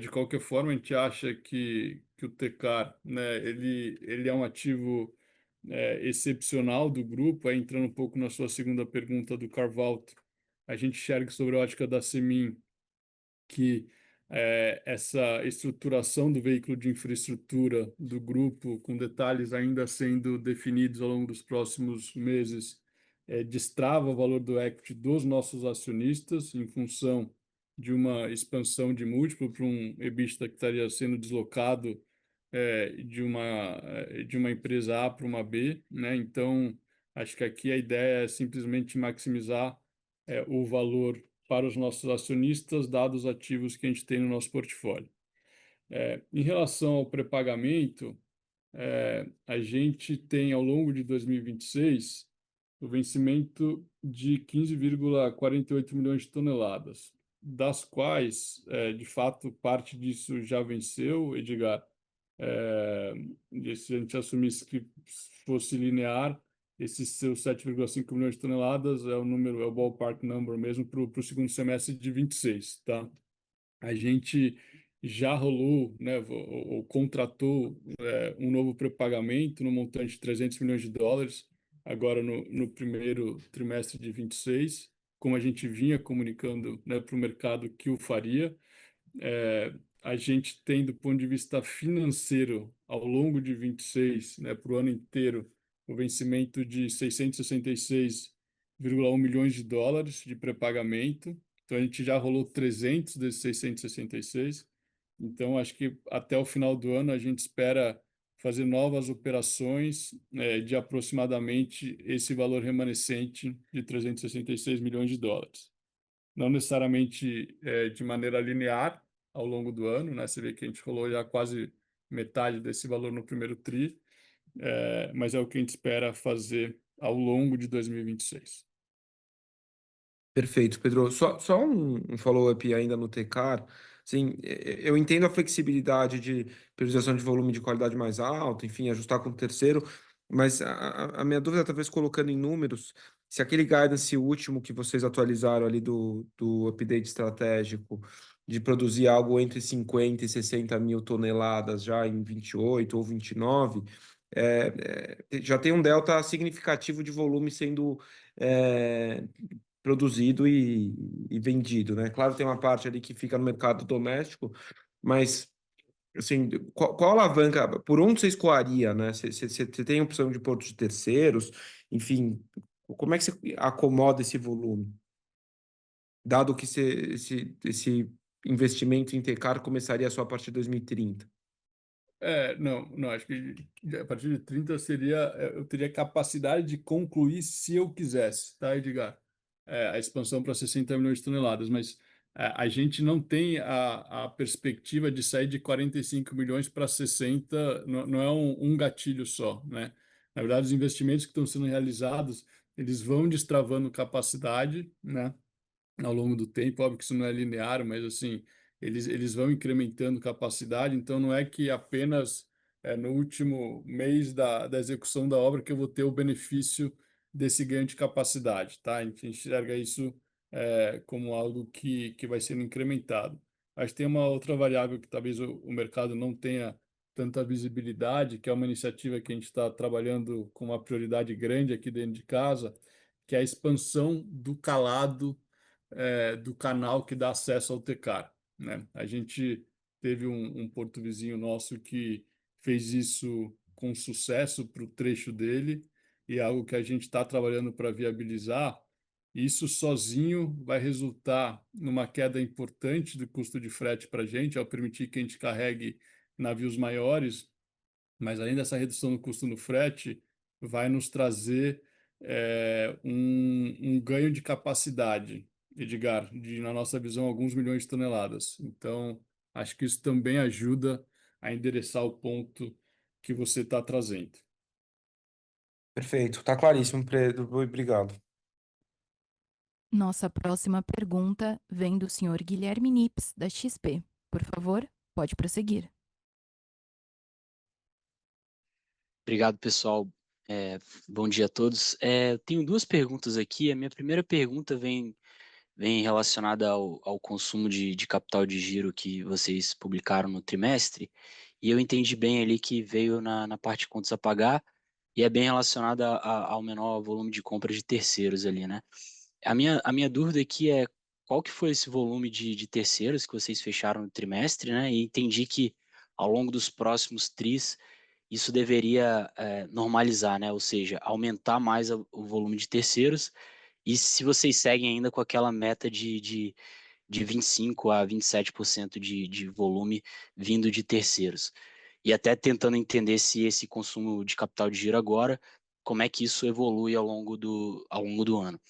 De qualquer forma, a gente acha que o Tecar, né, ele é um ativo excepcional do grupo. Aí, entrando um pouco na sua segunda pergunta do carve-out, a gente enxerga sobre a ótica da Semin que essa estruturação do veículo de infraestrutura do grupo, com detalhes ainda sendo definidos ao longo dos próximos meses, destrava o valor do equity dos nossos acionistas em função de uma expansão de múltiplo para um EBITDA que estaria sendo deslocado de uma empresa A para uma B, né? Então, acho que aqui a ideia é simplesmente maximizar o valor para os nossos acionistas, dados os ativos que a gente tem no nosso portfólio. Em relação ao pré-pagamento, a gente tem, ao longo de 2026, o vencimento de 15,48 milhões de toneladas, das quais, de fato, parte disso já venceu, Edgar. Se a gente assumisse que fosse linear, esses seus 7,5 milhões de toneladas é o número, é o ballpark number mesmo para o segundo semestre de 26, tá? A gente já rolou, né, ou contratou um novo pré-pagamento no montante de 300 milhões de dólares, agora no primeiro trimestre de 26, como a gente vinha comunicando, né, para o mercado que o faria. A gente tem, do ponto de vista financeiro, ao longo de 26, né, para o ano inteiro, o vencimento de 666,1 milhões de dólares de pré-pagamento. Então, a gente já rolou 300 desses 666. Então, acho que até o final do ano a gente espera fazer novas operações de aproximadamente esse valor remanescente de 366 milhões de dólares. Não necessariamente de maneira linear ao longo do ano, né? Você vê que a gente rolou já quase metade desse valor no primeiro TRI, mas é o que a gente espera fazer ao longo de 2026. Perfeito, Pedro. Só um follow-up ainda no Tecar. Assim, eu entendo a flexibilidade de priorização de volume de qualidade mais alta, enfim, ajustar com o terceiro, mas a minha dúvida, talvez colocando em números, se aquele guidance último que vocês atualizaram ali do update estratégico, de produzir algo entre 50 e 60 mil toneladas já em 28 ou 29, já tem um delta significativo de volume sendo é, produzido e vendido, né? Claro, tem uma parte ali que fica no mercado doméstico, mas assim, qual alavanca, por onde você escoaria, né? Você tem opção de portos de terceiros, enfim, como é que você acomoda esse volume? Dado que esse investimento em Tecar começaria só a partir de 2030. Não, acho que a partir de 30 seria, eu teria capacidade de concluir se eu quisesse, tá, Edgar? A expansão para 60 milhões de toneladas, mas a gente não tem a perspectiva de sair de 45 milhões para 60, não é um gatilho só, né? Na verdade, os investimentos que estão sendo realizados, eles vão destravando capacidade, né, ao longo do tempo. Óbvio que isso não é linear, mas assim, eles vão incrementando capacidade, então não é que apenas no último mês da execução da obra que eu vou ter o benefício desse ganho de capacidade, tá? A gente enxerga isso como algo que vai sendo incrementado. Acho que tem uma outra variável que talvez o mercado não tenha tanta visibilidade, que é uma iniciativa que a gente está trabalhando com uma prioridade grande aqui dentro de casa, que é a expansão do calado do canal que dá acesso ao Tecar, né? A gente teve um porto vizinho nosso que fez isso com sucesso para o trecho dele, e é algo que a gente está trabalhando para viabilizar. Isso sozinho vai resultar numa queda importante do custo de frete para a gente, ao permitir que a gente carregue navios maiores, mas além dessa redução no custo no frete, vai nos trazer um ganho de capacidade, Edgar, de, na nossa visão, alguns milhões de toneladas. Então, acho que isso também ajuda a endereçar o ponto que você está trazendo. Perfeito, tá claríssimo, Pedro. Obrigado. Nossa próxima pergunta vem do senhor Guilherme Nips, da XP. Por favor, pode prosseguir. Obrigado, pessoal. Bom dia a todos. Tenho duas perguntas aqui. A minha primeira pergunta vem relacionada ao consumo de capital de giro que vocês publicaram no trimestre, e eu entendi bem ali que veio na parte de contas a pagar e é bem relacionada ao menor volume de compra de terceiros ali, né? A minha dúvida aqui é qual que foi esse volume de terceiros que vocês fecharam no trimestre, né? E entendi que ao longo dos próximos tris isso deveria normalizar, né? Ou seja, aumentar mais o volume de terceiros. E se vocês seguem ainda com aquela meta de 25 a 27% de volume vindo de terceiros. E até tentando entender se esse consumo de capital de giro agora, como é que isso evolui ao longo do ano.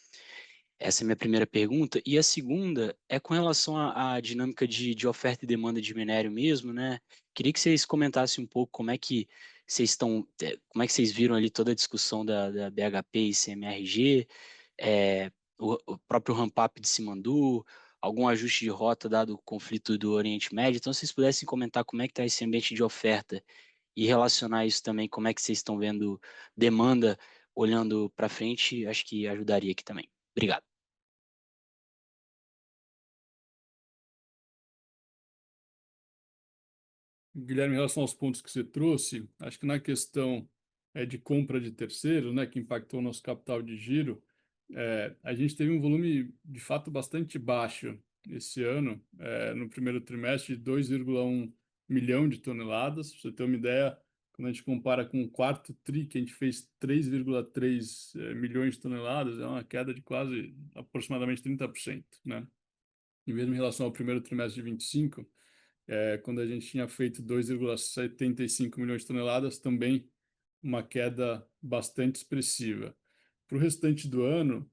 Essa é a minha primeira pergunta. E a segunda é com relação à dinâmica de oferta e demanda de minério mesmo, né? Queria que vocês comentassem um pouco como é que como é que vocês viram ali toda a discussão da BHP e CMRG, o próprio ramp-up de Simandu, algum ajuste de rota dado o conflito do Oriente Médio. Então, se vocês pudessem comentar como é que está esse ambiente de oferta e relacionar isso também, como é que vocês estão vendo demanda olhando para frente, acho que ajudaria aqui também. Obrigado. Guilherme, em relação aos pontos que você trouxe, acho que na questão de compra de terceiro, né, que impactou o nosso capital de giro, a gente teve um volume de fato bastante baixo esse ano, no primeiro trimestre, de 2,1 milhão de toneladas. Pra você ter uma ideia, quando a gente compara com o quarto TRI, que a gente fez 3,3 milhões de toneladas, é uma queda de quase aproximadamente 30%, né? E mesmo em relação ao primeiro trimestre de 25, quando a gente tinha feito 2,75 milhões de toneladas, também uma queda bastante expressiva. Para o restante do ano,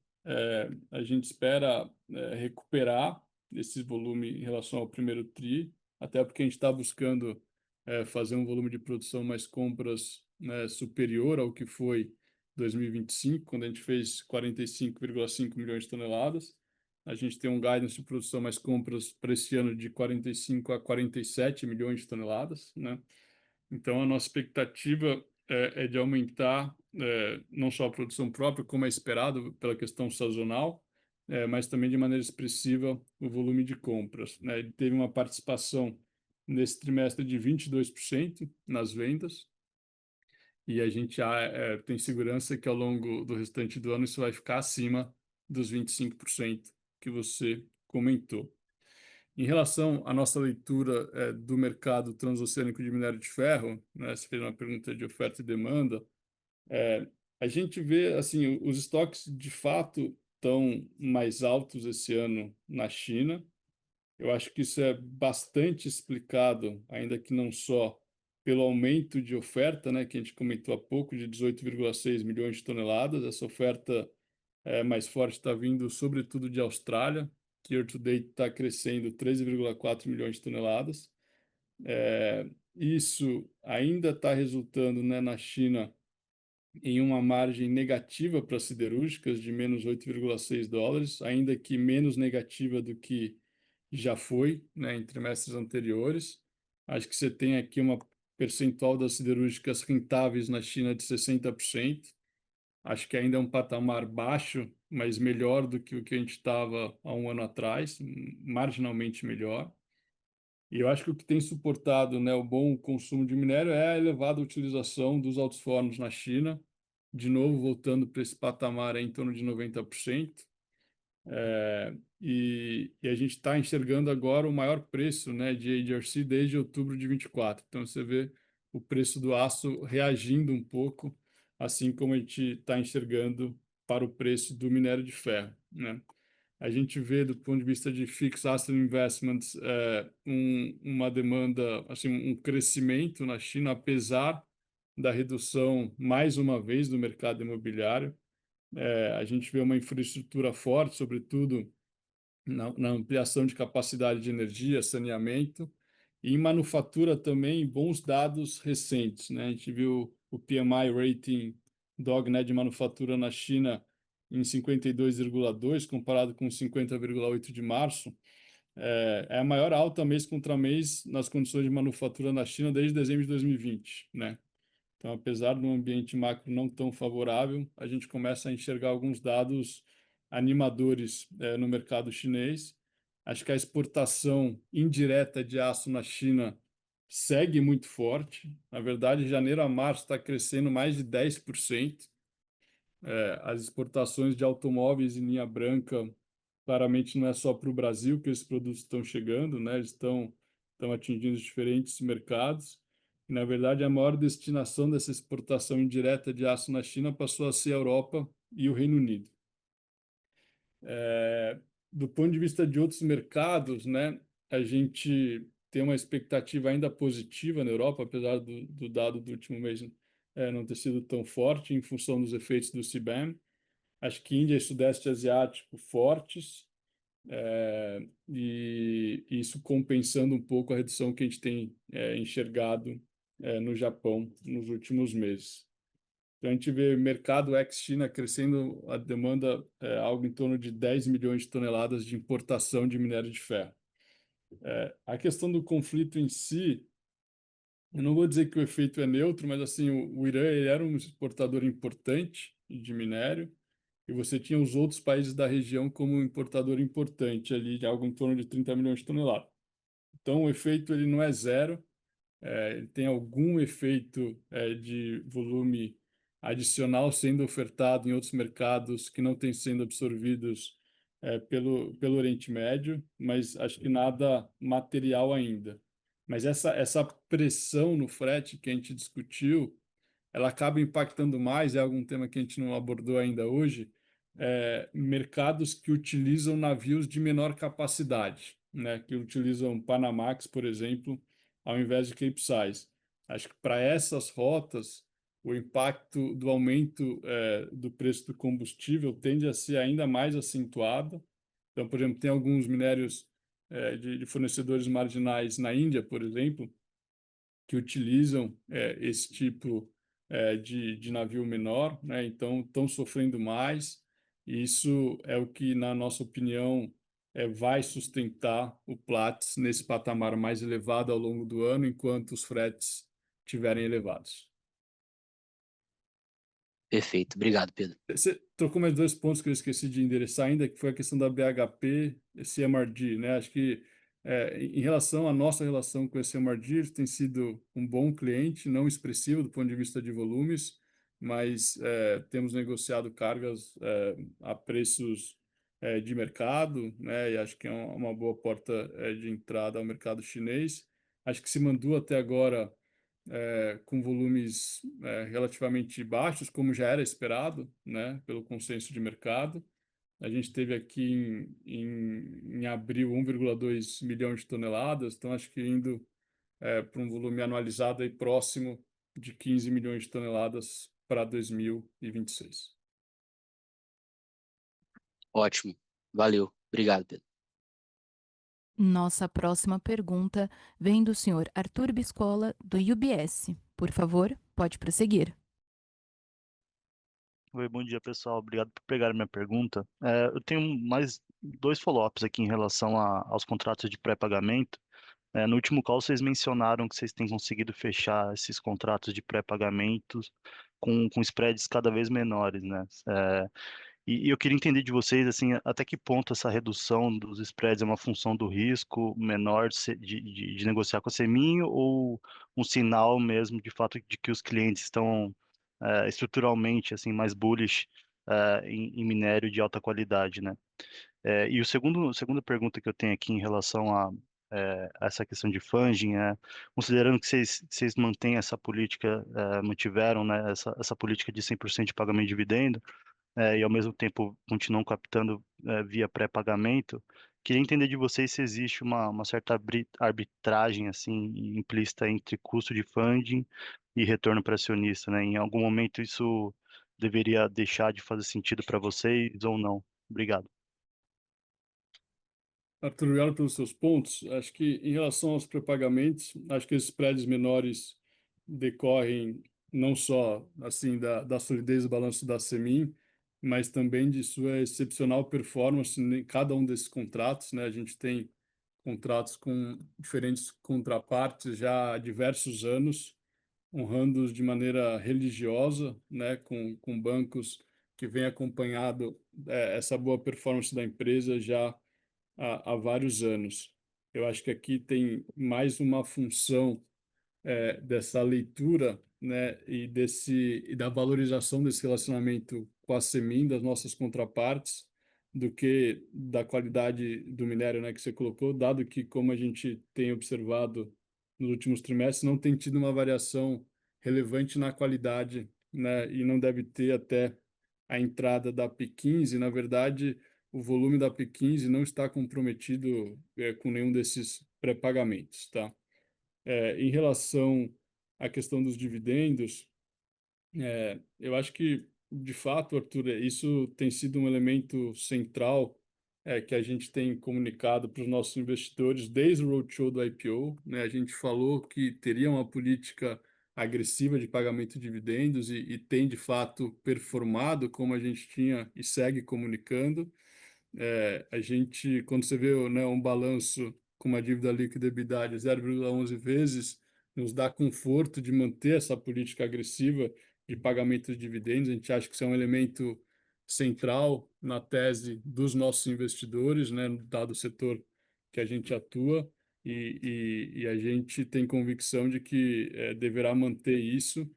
a gente espera recuperar esse volume em relação ao primeiro TRI, até porque a gente está buscando fazer um volume de produção mais compras, né, superior ao que foi 2025, quando a gente fez 45,5 milhões de toneladas. A gente tem um guidance de produção mais compras para esse ano de 45 a 47 milhões de toneladas, né? Então, a nossa expectativa é de aumentar não só a produção própria, como é esperado pela questão sazonal, mas também de maneira expressiva o volume de compras, né? Ele teve uma participação nesse trimestre de 22% nas vendas, e a gente tem segurança que ao longo do restante do ano isso vai ficar acima dos 25% que você comentou. Em relação à nossa leitura do mercado transoceânico de minério de ferro, né, você fez uma pergunta de oferta e demanda, a gente vê assim, os estoques de fato estão mais altos esse ano na China. Eu acho que isso é bastante explicado, ainda que não só pelo aumento de oferta, né, que a gente comentou há pouco, de 18,6 milhões de toneladas. Essa oferta mais forte está vindo sobretudo de Austrália, year to date está crescendo 13,4 milhões de toneladas. Isso ainda está resultando, né, na China em uma margem negativa para siderúrgicas de menos 8,6 dólares, ainda que menos negativa do que já foi, né, em trimestres anteriores. Acho que você tem aqui uma percentual das siderúrgicas rentáveis na China de 60%. Acho que ainda é um patamar baixo, mas melhor do que o que a gente estava há um ano atrás, marginalmente melhor. E eu acho que o que tem suportado, né, o bom consumo de minério é a elevada utilização dos altos fornos na China, de novo voltando para esse patamar aí, em torno de 90%. E a gente está enxergando agora o maior preço, né, de HRC desde outubro de 24. Então você vê o preço do aço reagindo um pouco, assim como a gente está enxergando para o preço do minério de ferro, né? A gente vê, do ponto de vista de fixed asset investments, uma demanda, assim, um crescimento na China, apesar da redução, mais uma vez, do mercado imobiliário. A gente vê uma infraestrutura forte, sobretudo na ampliação de capacidade de energia, saneamento, e em manufatura também, bons dados recentes, né? A gente viu o PMI rating DOG, né, de manufatura na China em 52,2, comparado com 50,8 de março. É a maior alta mês contra mês nas condições de manufatura na China desde dezembro de 2020, né? Então, apesar de um ambiente macro não tão favorável, a gente começa a enxergar alguns dados animadores no mercado chinês. Acho que a exportação indireta de aço na China segue muito forte. Na verdade, de janeiro a março está crescendo mais de 10%. As exportações de automóveis em linha branca, claramente não é só para o Brasil que esses produtos estão chegando, né? Eles estão atingindo diferentes mercados. E, na verdade, a maior destinação dessa exportação indireta de aço na China passou a ser a Europa e o Reino Unido. Do ponto de vista de outros mercados, né, a gente tem uma expectativa ainda positiva na Europa, apesar do dado do último mês não ter sido tão forte em função dos efeitos do CBAM. Acho que Índia e Sudeste Asiático fortes, e isso compensando um pouco a redução que a gente tem enxergado no Japão nos últimos meses. Então, a gente vê mercado ex-China crescendo a demanda algo em torno de 10 milhões de toneladas de importação de minério de ferro. A questão do conflito em si, eu não vou dizer que o efeito é neutro, mas assim, o Irã ele era um exportador importante de minério, e você tinha os outros países da região como um importador importante ali, de algo em torno de 30 milhões de toneladas. Então, o efeito ele não é zero, ele tem algum efeito de volume adicional sendo ofertado em outros mercados que não têm sendo absorvidos pelo Oriente Médio, mas acho que nada material ainda. Mas essa pressão no frete que a gente discutiu, ela acaba impactando mais, é algum tema que a gente não abordou ainda hoje, mercados que utilizam navios de menor capacidade, né, que utilizam Panamax, por exemplo, ao invés de Capesize. Acho que para essas rotas, o impacto do aumento do preço do combustível tende a ser ainda mais acentuado. Então, por exemplo, tem alguns minérios de fornecedores marginais na Índia, por exemplo, que utilizam esse tipo de navio menor, né? Então estão sofrendo mais. E isso é o que, na nossa opinião, vai sustentar o Platts nesse patamar mais elevado ao longo do ano, enquanto os fretes estiverem elevados. Perfeito. Obrigado, Pedro. Você trocou mais dois pontos que eu esqueci de endereçar ainda, que foi a questão da BHP e CMRG, né? Acho que em relação à nossa relação com a CMRG, eles têm sido um bom cliente, não expressivo do ponto de vista de volumes, mas temos negociado cargas a preços de mercado, né? E acho que é uma boa porta de entrada ao mercado chinês. Acho que se mandou até agora com volumes relativamente baixos, como já era esperado, né, pelo consenso de mercado. A gente teve aqui em abril 1,2 milhão de toneladas, então acho que indo para um volume anualizado aí próximo de 15 milhões de toneladas para 2026. Ótimo. Valeu. Obrigado, Pedro. Nossa próxima pergunta vem do senhor Arthur Biscola, do UBS. Por favor, pode prosseguir. Oi, bom dia, pessoal. Obrigado por pegar a minha pergunta. Eu tenho mais dois follow-ups aqui em relação aos contratos de pré-pagamento. No último call, vocês mencionaram que vocês têm conseguido fechar esses contratos de pré-pagamentos com spreads cada vez menores, né? E eu queria entender de vocês, assim, até que ponto essa redução dos spreads é uma função do risco menor de negociar com a Semin ou um sinal mesmo, de fato, de que os clientes estão estruturalmente, assim, mais bullish em minério de alta qualidade, né? E a segunda pergunta que eu tenho aqui em relação a essa questão de funding considerando que vocês mantêm essa política, mantiveram, né, essa política de 100% de pagamento de dividendo, e ao mesmo tempo continuam captando via pré-pagamento, queria entender de vocês se existe uma certa arbitragem assim implícita entre custo de funding e retorno para acionista, né? Em algum momento isso deveria deixar de fazer sentido para vocês ou não? Obrigado. Arthur, obrigado pelos seus pontos. Acho que em relação aos pré-pagamentos, acho que esses prédios menores decorrem não só assim da solidez do balanço da Semin, mas também de sua excepcional performance em cada um desses contratos, né? A gente tem contratos com diferentes contrapartes já há diversos anos, honrando-os de maneira religiosa, né? Com bancos que vêm acompanhado essa boa performance da empresa já há vários anos. Eu acho que aqui tem mais uma função dessa leitura, né, e da valorização desse relacionamento com a Semin, das nossas contrapartes, do que da qualidade do minério, né, que você colocou, dado que, como a gente tem observado nos últimos trimestres, não tem tido uma variação relevante na qualidade, né, e não deve ter até a entrada da P15. Na verdade, o volume da P15 não está comprometido com nenhum desses pré-pagamentos, tá? Em relação à questão dos dividendos, eu acho que, de fato, Arthur, isso tem sido um elemento central que a gente tem comunicado para os nossos investidores desde o roadshow do IPO, né? A gente falou que teria uma política agressiva de pagamento de dividendos e tem, de fato, performado como a gente tinha e segue comunicando. A gente, quando você vê, né, um balanço com uma dívida líquida EBITDA de 0,11 vezes, nos dá conforto de manter essa política agressiva de pagamento de dividendos. A gente acha que isso é um elemento central na tese dos nossos investidores, né, dado o setor que a gente atua, e a gente tem convicção de que deverá manter isso.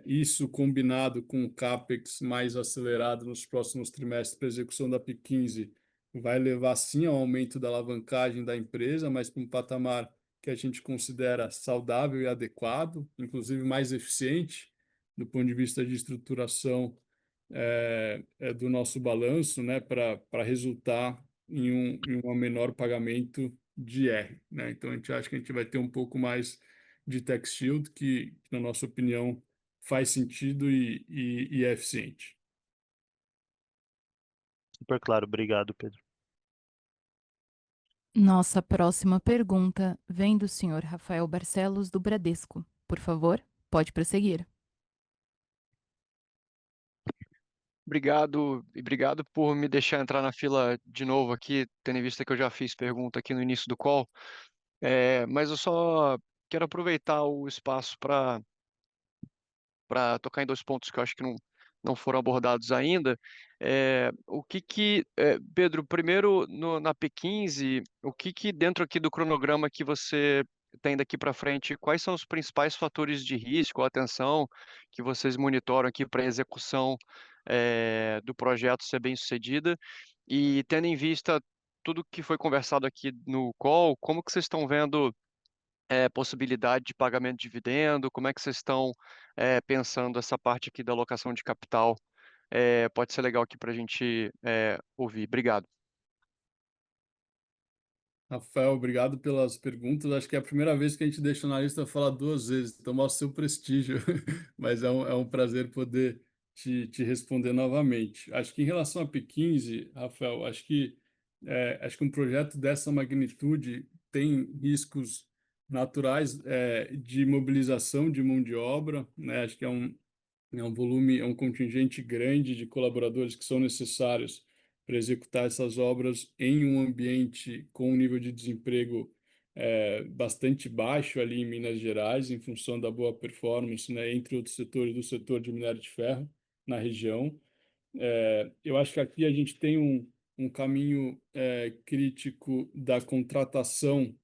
Isso combinado com o CAPEX mais acelerado nos próximos trimestres para a execução da P15 vai levar sim ao aumento da alavancagem da empresa, mas para um patamar que a gente considera saudável e adequado, inclusive mais eficiente do ponto de vista de estruturação do nosso balanço, né, para resultar em um menor pagamento de R, né? Então a gente acha que a gente vai ter um pouco mais de tax shield, que na nossa opinião faz sentido e é eficiente. Super claro, obrigado, Pedro. Nossa próxima pergunta vem do senhor Rafael Barcelos, do Bradesco. Por favor, pode prosseguir. Obrigado e obrigado por me deixar entrar na fila de novo aqui, tendo em vista que eu já fiz pergunta aqui no início do call. Mas eu só quero aproveitar o espaço para tocar em dois pontos que eu acho que não foram abordados ainda. Pedro, primeiro na P15, o que dentro aqui do cronograma que você tem daqui para frente, quais são os principais fatores de risco ou atenção que vocês monitoram aqui para a execução do projeto ser bem sucedida? E tendo em vista tudo que foi conversado aqui no call, como que vocês estão vendo possibilidade de pagamento de dividendo? Como é que vocês estão pensando essa parte aqui da alocação de capital? Pode ser legal aqui para a gente ouvir. Obrigado. Rafael, obrigado pelas perguntas. Acho que é a primeira vez que a gente deixa o analista falar duas vezes, então mostra seu prestígio, mas é um prazer poder te responder novamente. Acho que em relação a P15, Rafael, acho que acho que um projeto dessa magnitude tem riscos naturais de mobilização de mão de obra, né? Acho que é um volume, é um contingente grande de colaboradores que são necessários para executar essas obras em um ambiente com um nível de desemprego bastante baixo ali em Minas Gerais, em função da boa performance, né, entre outros setores do setor de minério de ferro na região. Eu acho que aqui a gente tem um caminho crítico da contratação,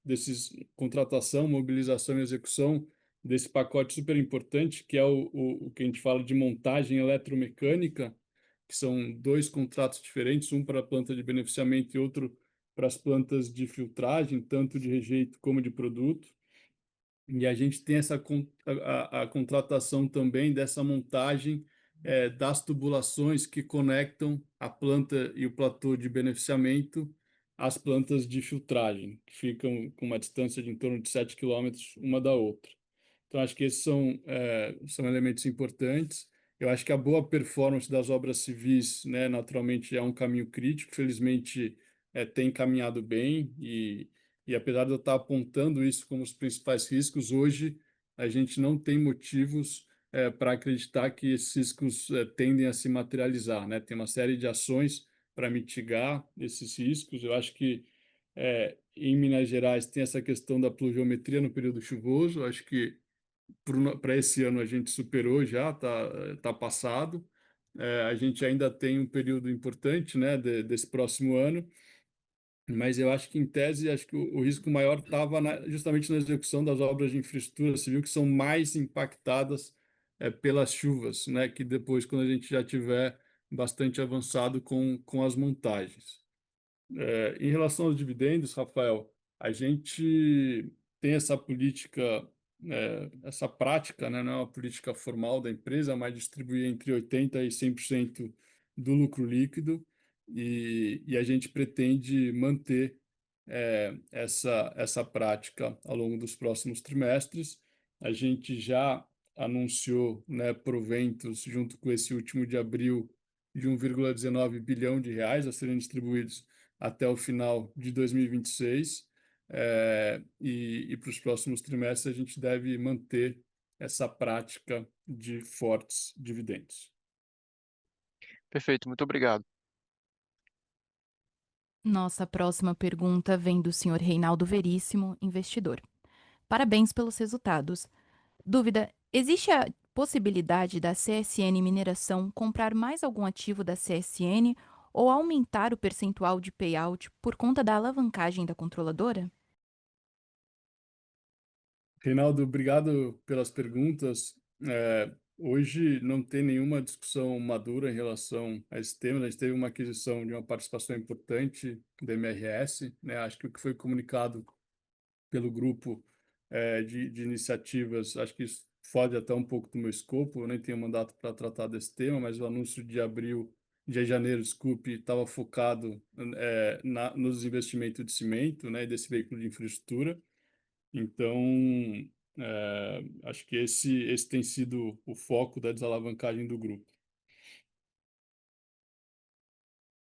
mobilização e execução desse pacote super importante, que é o que a gente fala de montagem eletromecânica, que são dois contratos diferentes, um para a planta de beneficiamento e outro para as plantas de filtragem, tanto de rejeito como de produto. E a gente tem a contratação também dessa montagem das tubulações que conectam a planta e o platô de beneficiamento às plantas de filtragem, que ficam com uma distância de em torno de 7 quilômetros uma da outra. Então, acho que esses são elementos importantes. Eu acho que a boa performance das obras civis, né, naturalmente, é um caminho crítico. Felizmente, tem caminhado bem e apesar de eu estar apontando isso como os principais riscos, hoje a gente não tem motivos para acreditar que esses riscos tendem a se materializar, né? Tem uma série de ações para mitigar esses riscos. Eu acho que em Minas Gerais tem essa questão da pluviometria no período chuvoso. Eu acho que para esse ano a gente superou já, tá passado. A gente ainda tem um período importante, né, desse próximo ano, mas eu acho que, em tese, acho que o risco maior estava justamente na execução das obras de infraestrutura civil, que são mais impactadas pelas chuvas, né? Que depois, quando a gente já tiver bastante avançado com as montagens. Em relação aos dividendos, Rafael, a gente tem essa política, essa prática, né? Não é uma política formal da empresa, mas distribuir entre 80% e 100% do lucro líquido, e a gente pretende manter essa prática ao longo dos próximos trimestres. A gente já anunciou, né, proventos, junto com esse último de abril, de 1,19 bilhão de reais a serem distribuídos até o final de 2026, e para os próximos trimestres a gente deve manter essa prática de fortes dividendos. Perfeito, muito obrigado. Nossa próxima pergunta vem do senhor Reinaldo Veríssimo, investidor. Parabéns pelos resultados. Dúvida: existe a possibilidade da CSN Mineração comprar mais algum ativo da CSN ou aumentar o percentual de payout por conta da alavancagem da controladora? Reinaldo, obrigado pelas perguntas. Hoje não tem nenhuma discussão madura em relação a esse tema. A gente teve uma aquisição de uma participação importante da MRS, né? Acho que o que foi comunicado pelo grupo de iniciativas, acho que isso foge até um pouco do meu escopo. Eu nem tenho mandato para tratar desse tema, mas o anúncio de janeiro, desculpe, estava focado nos investimentos de cimento, né, e desse veículo de infraestrutura. Então, acho que esse tem sido o foco da desalavancagem do grupo.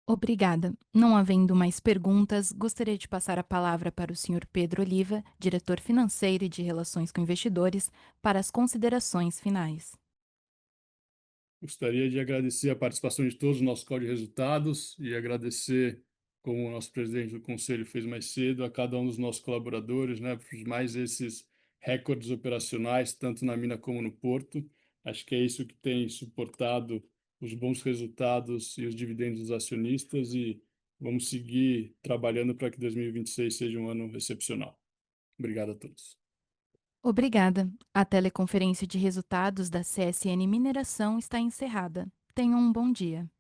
Obrigada. Não havendo mais perguntas, gostaria de passar a palavra para o senhor Pedro Oliva, diretor financeiro e de Relações com Investidores, para as considerações finais. Gostaria de agradecer a participação de todos no nosso call de resultados e agradecer, como o nosso presidente do conselho fez mais cedo, a cada um dos nossos colaboradores, né, por mais esses recordes operacionais, tanto na mina como no porto. Acho que é isso que tem suportado os bons resultados e os dividendos dos acionistas, e vamos seguir trabalhando para que 2026 seja um ano excepcional. Obrigado a todos. Obrigada. A teleconferência de resultados da CSN Mineração está encerrada. Tenham um bom dia.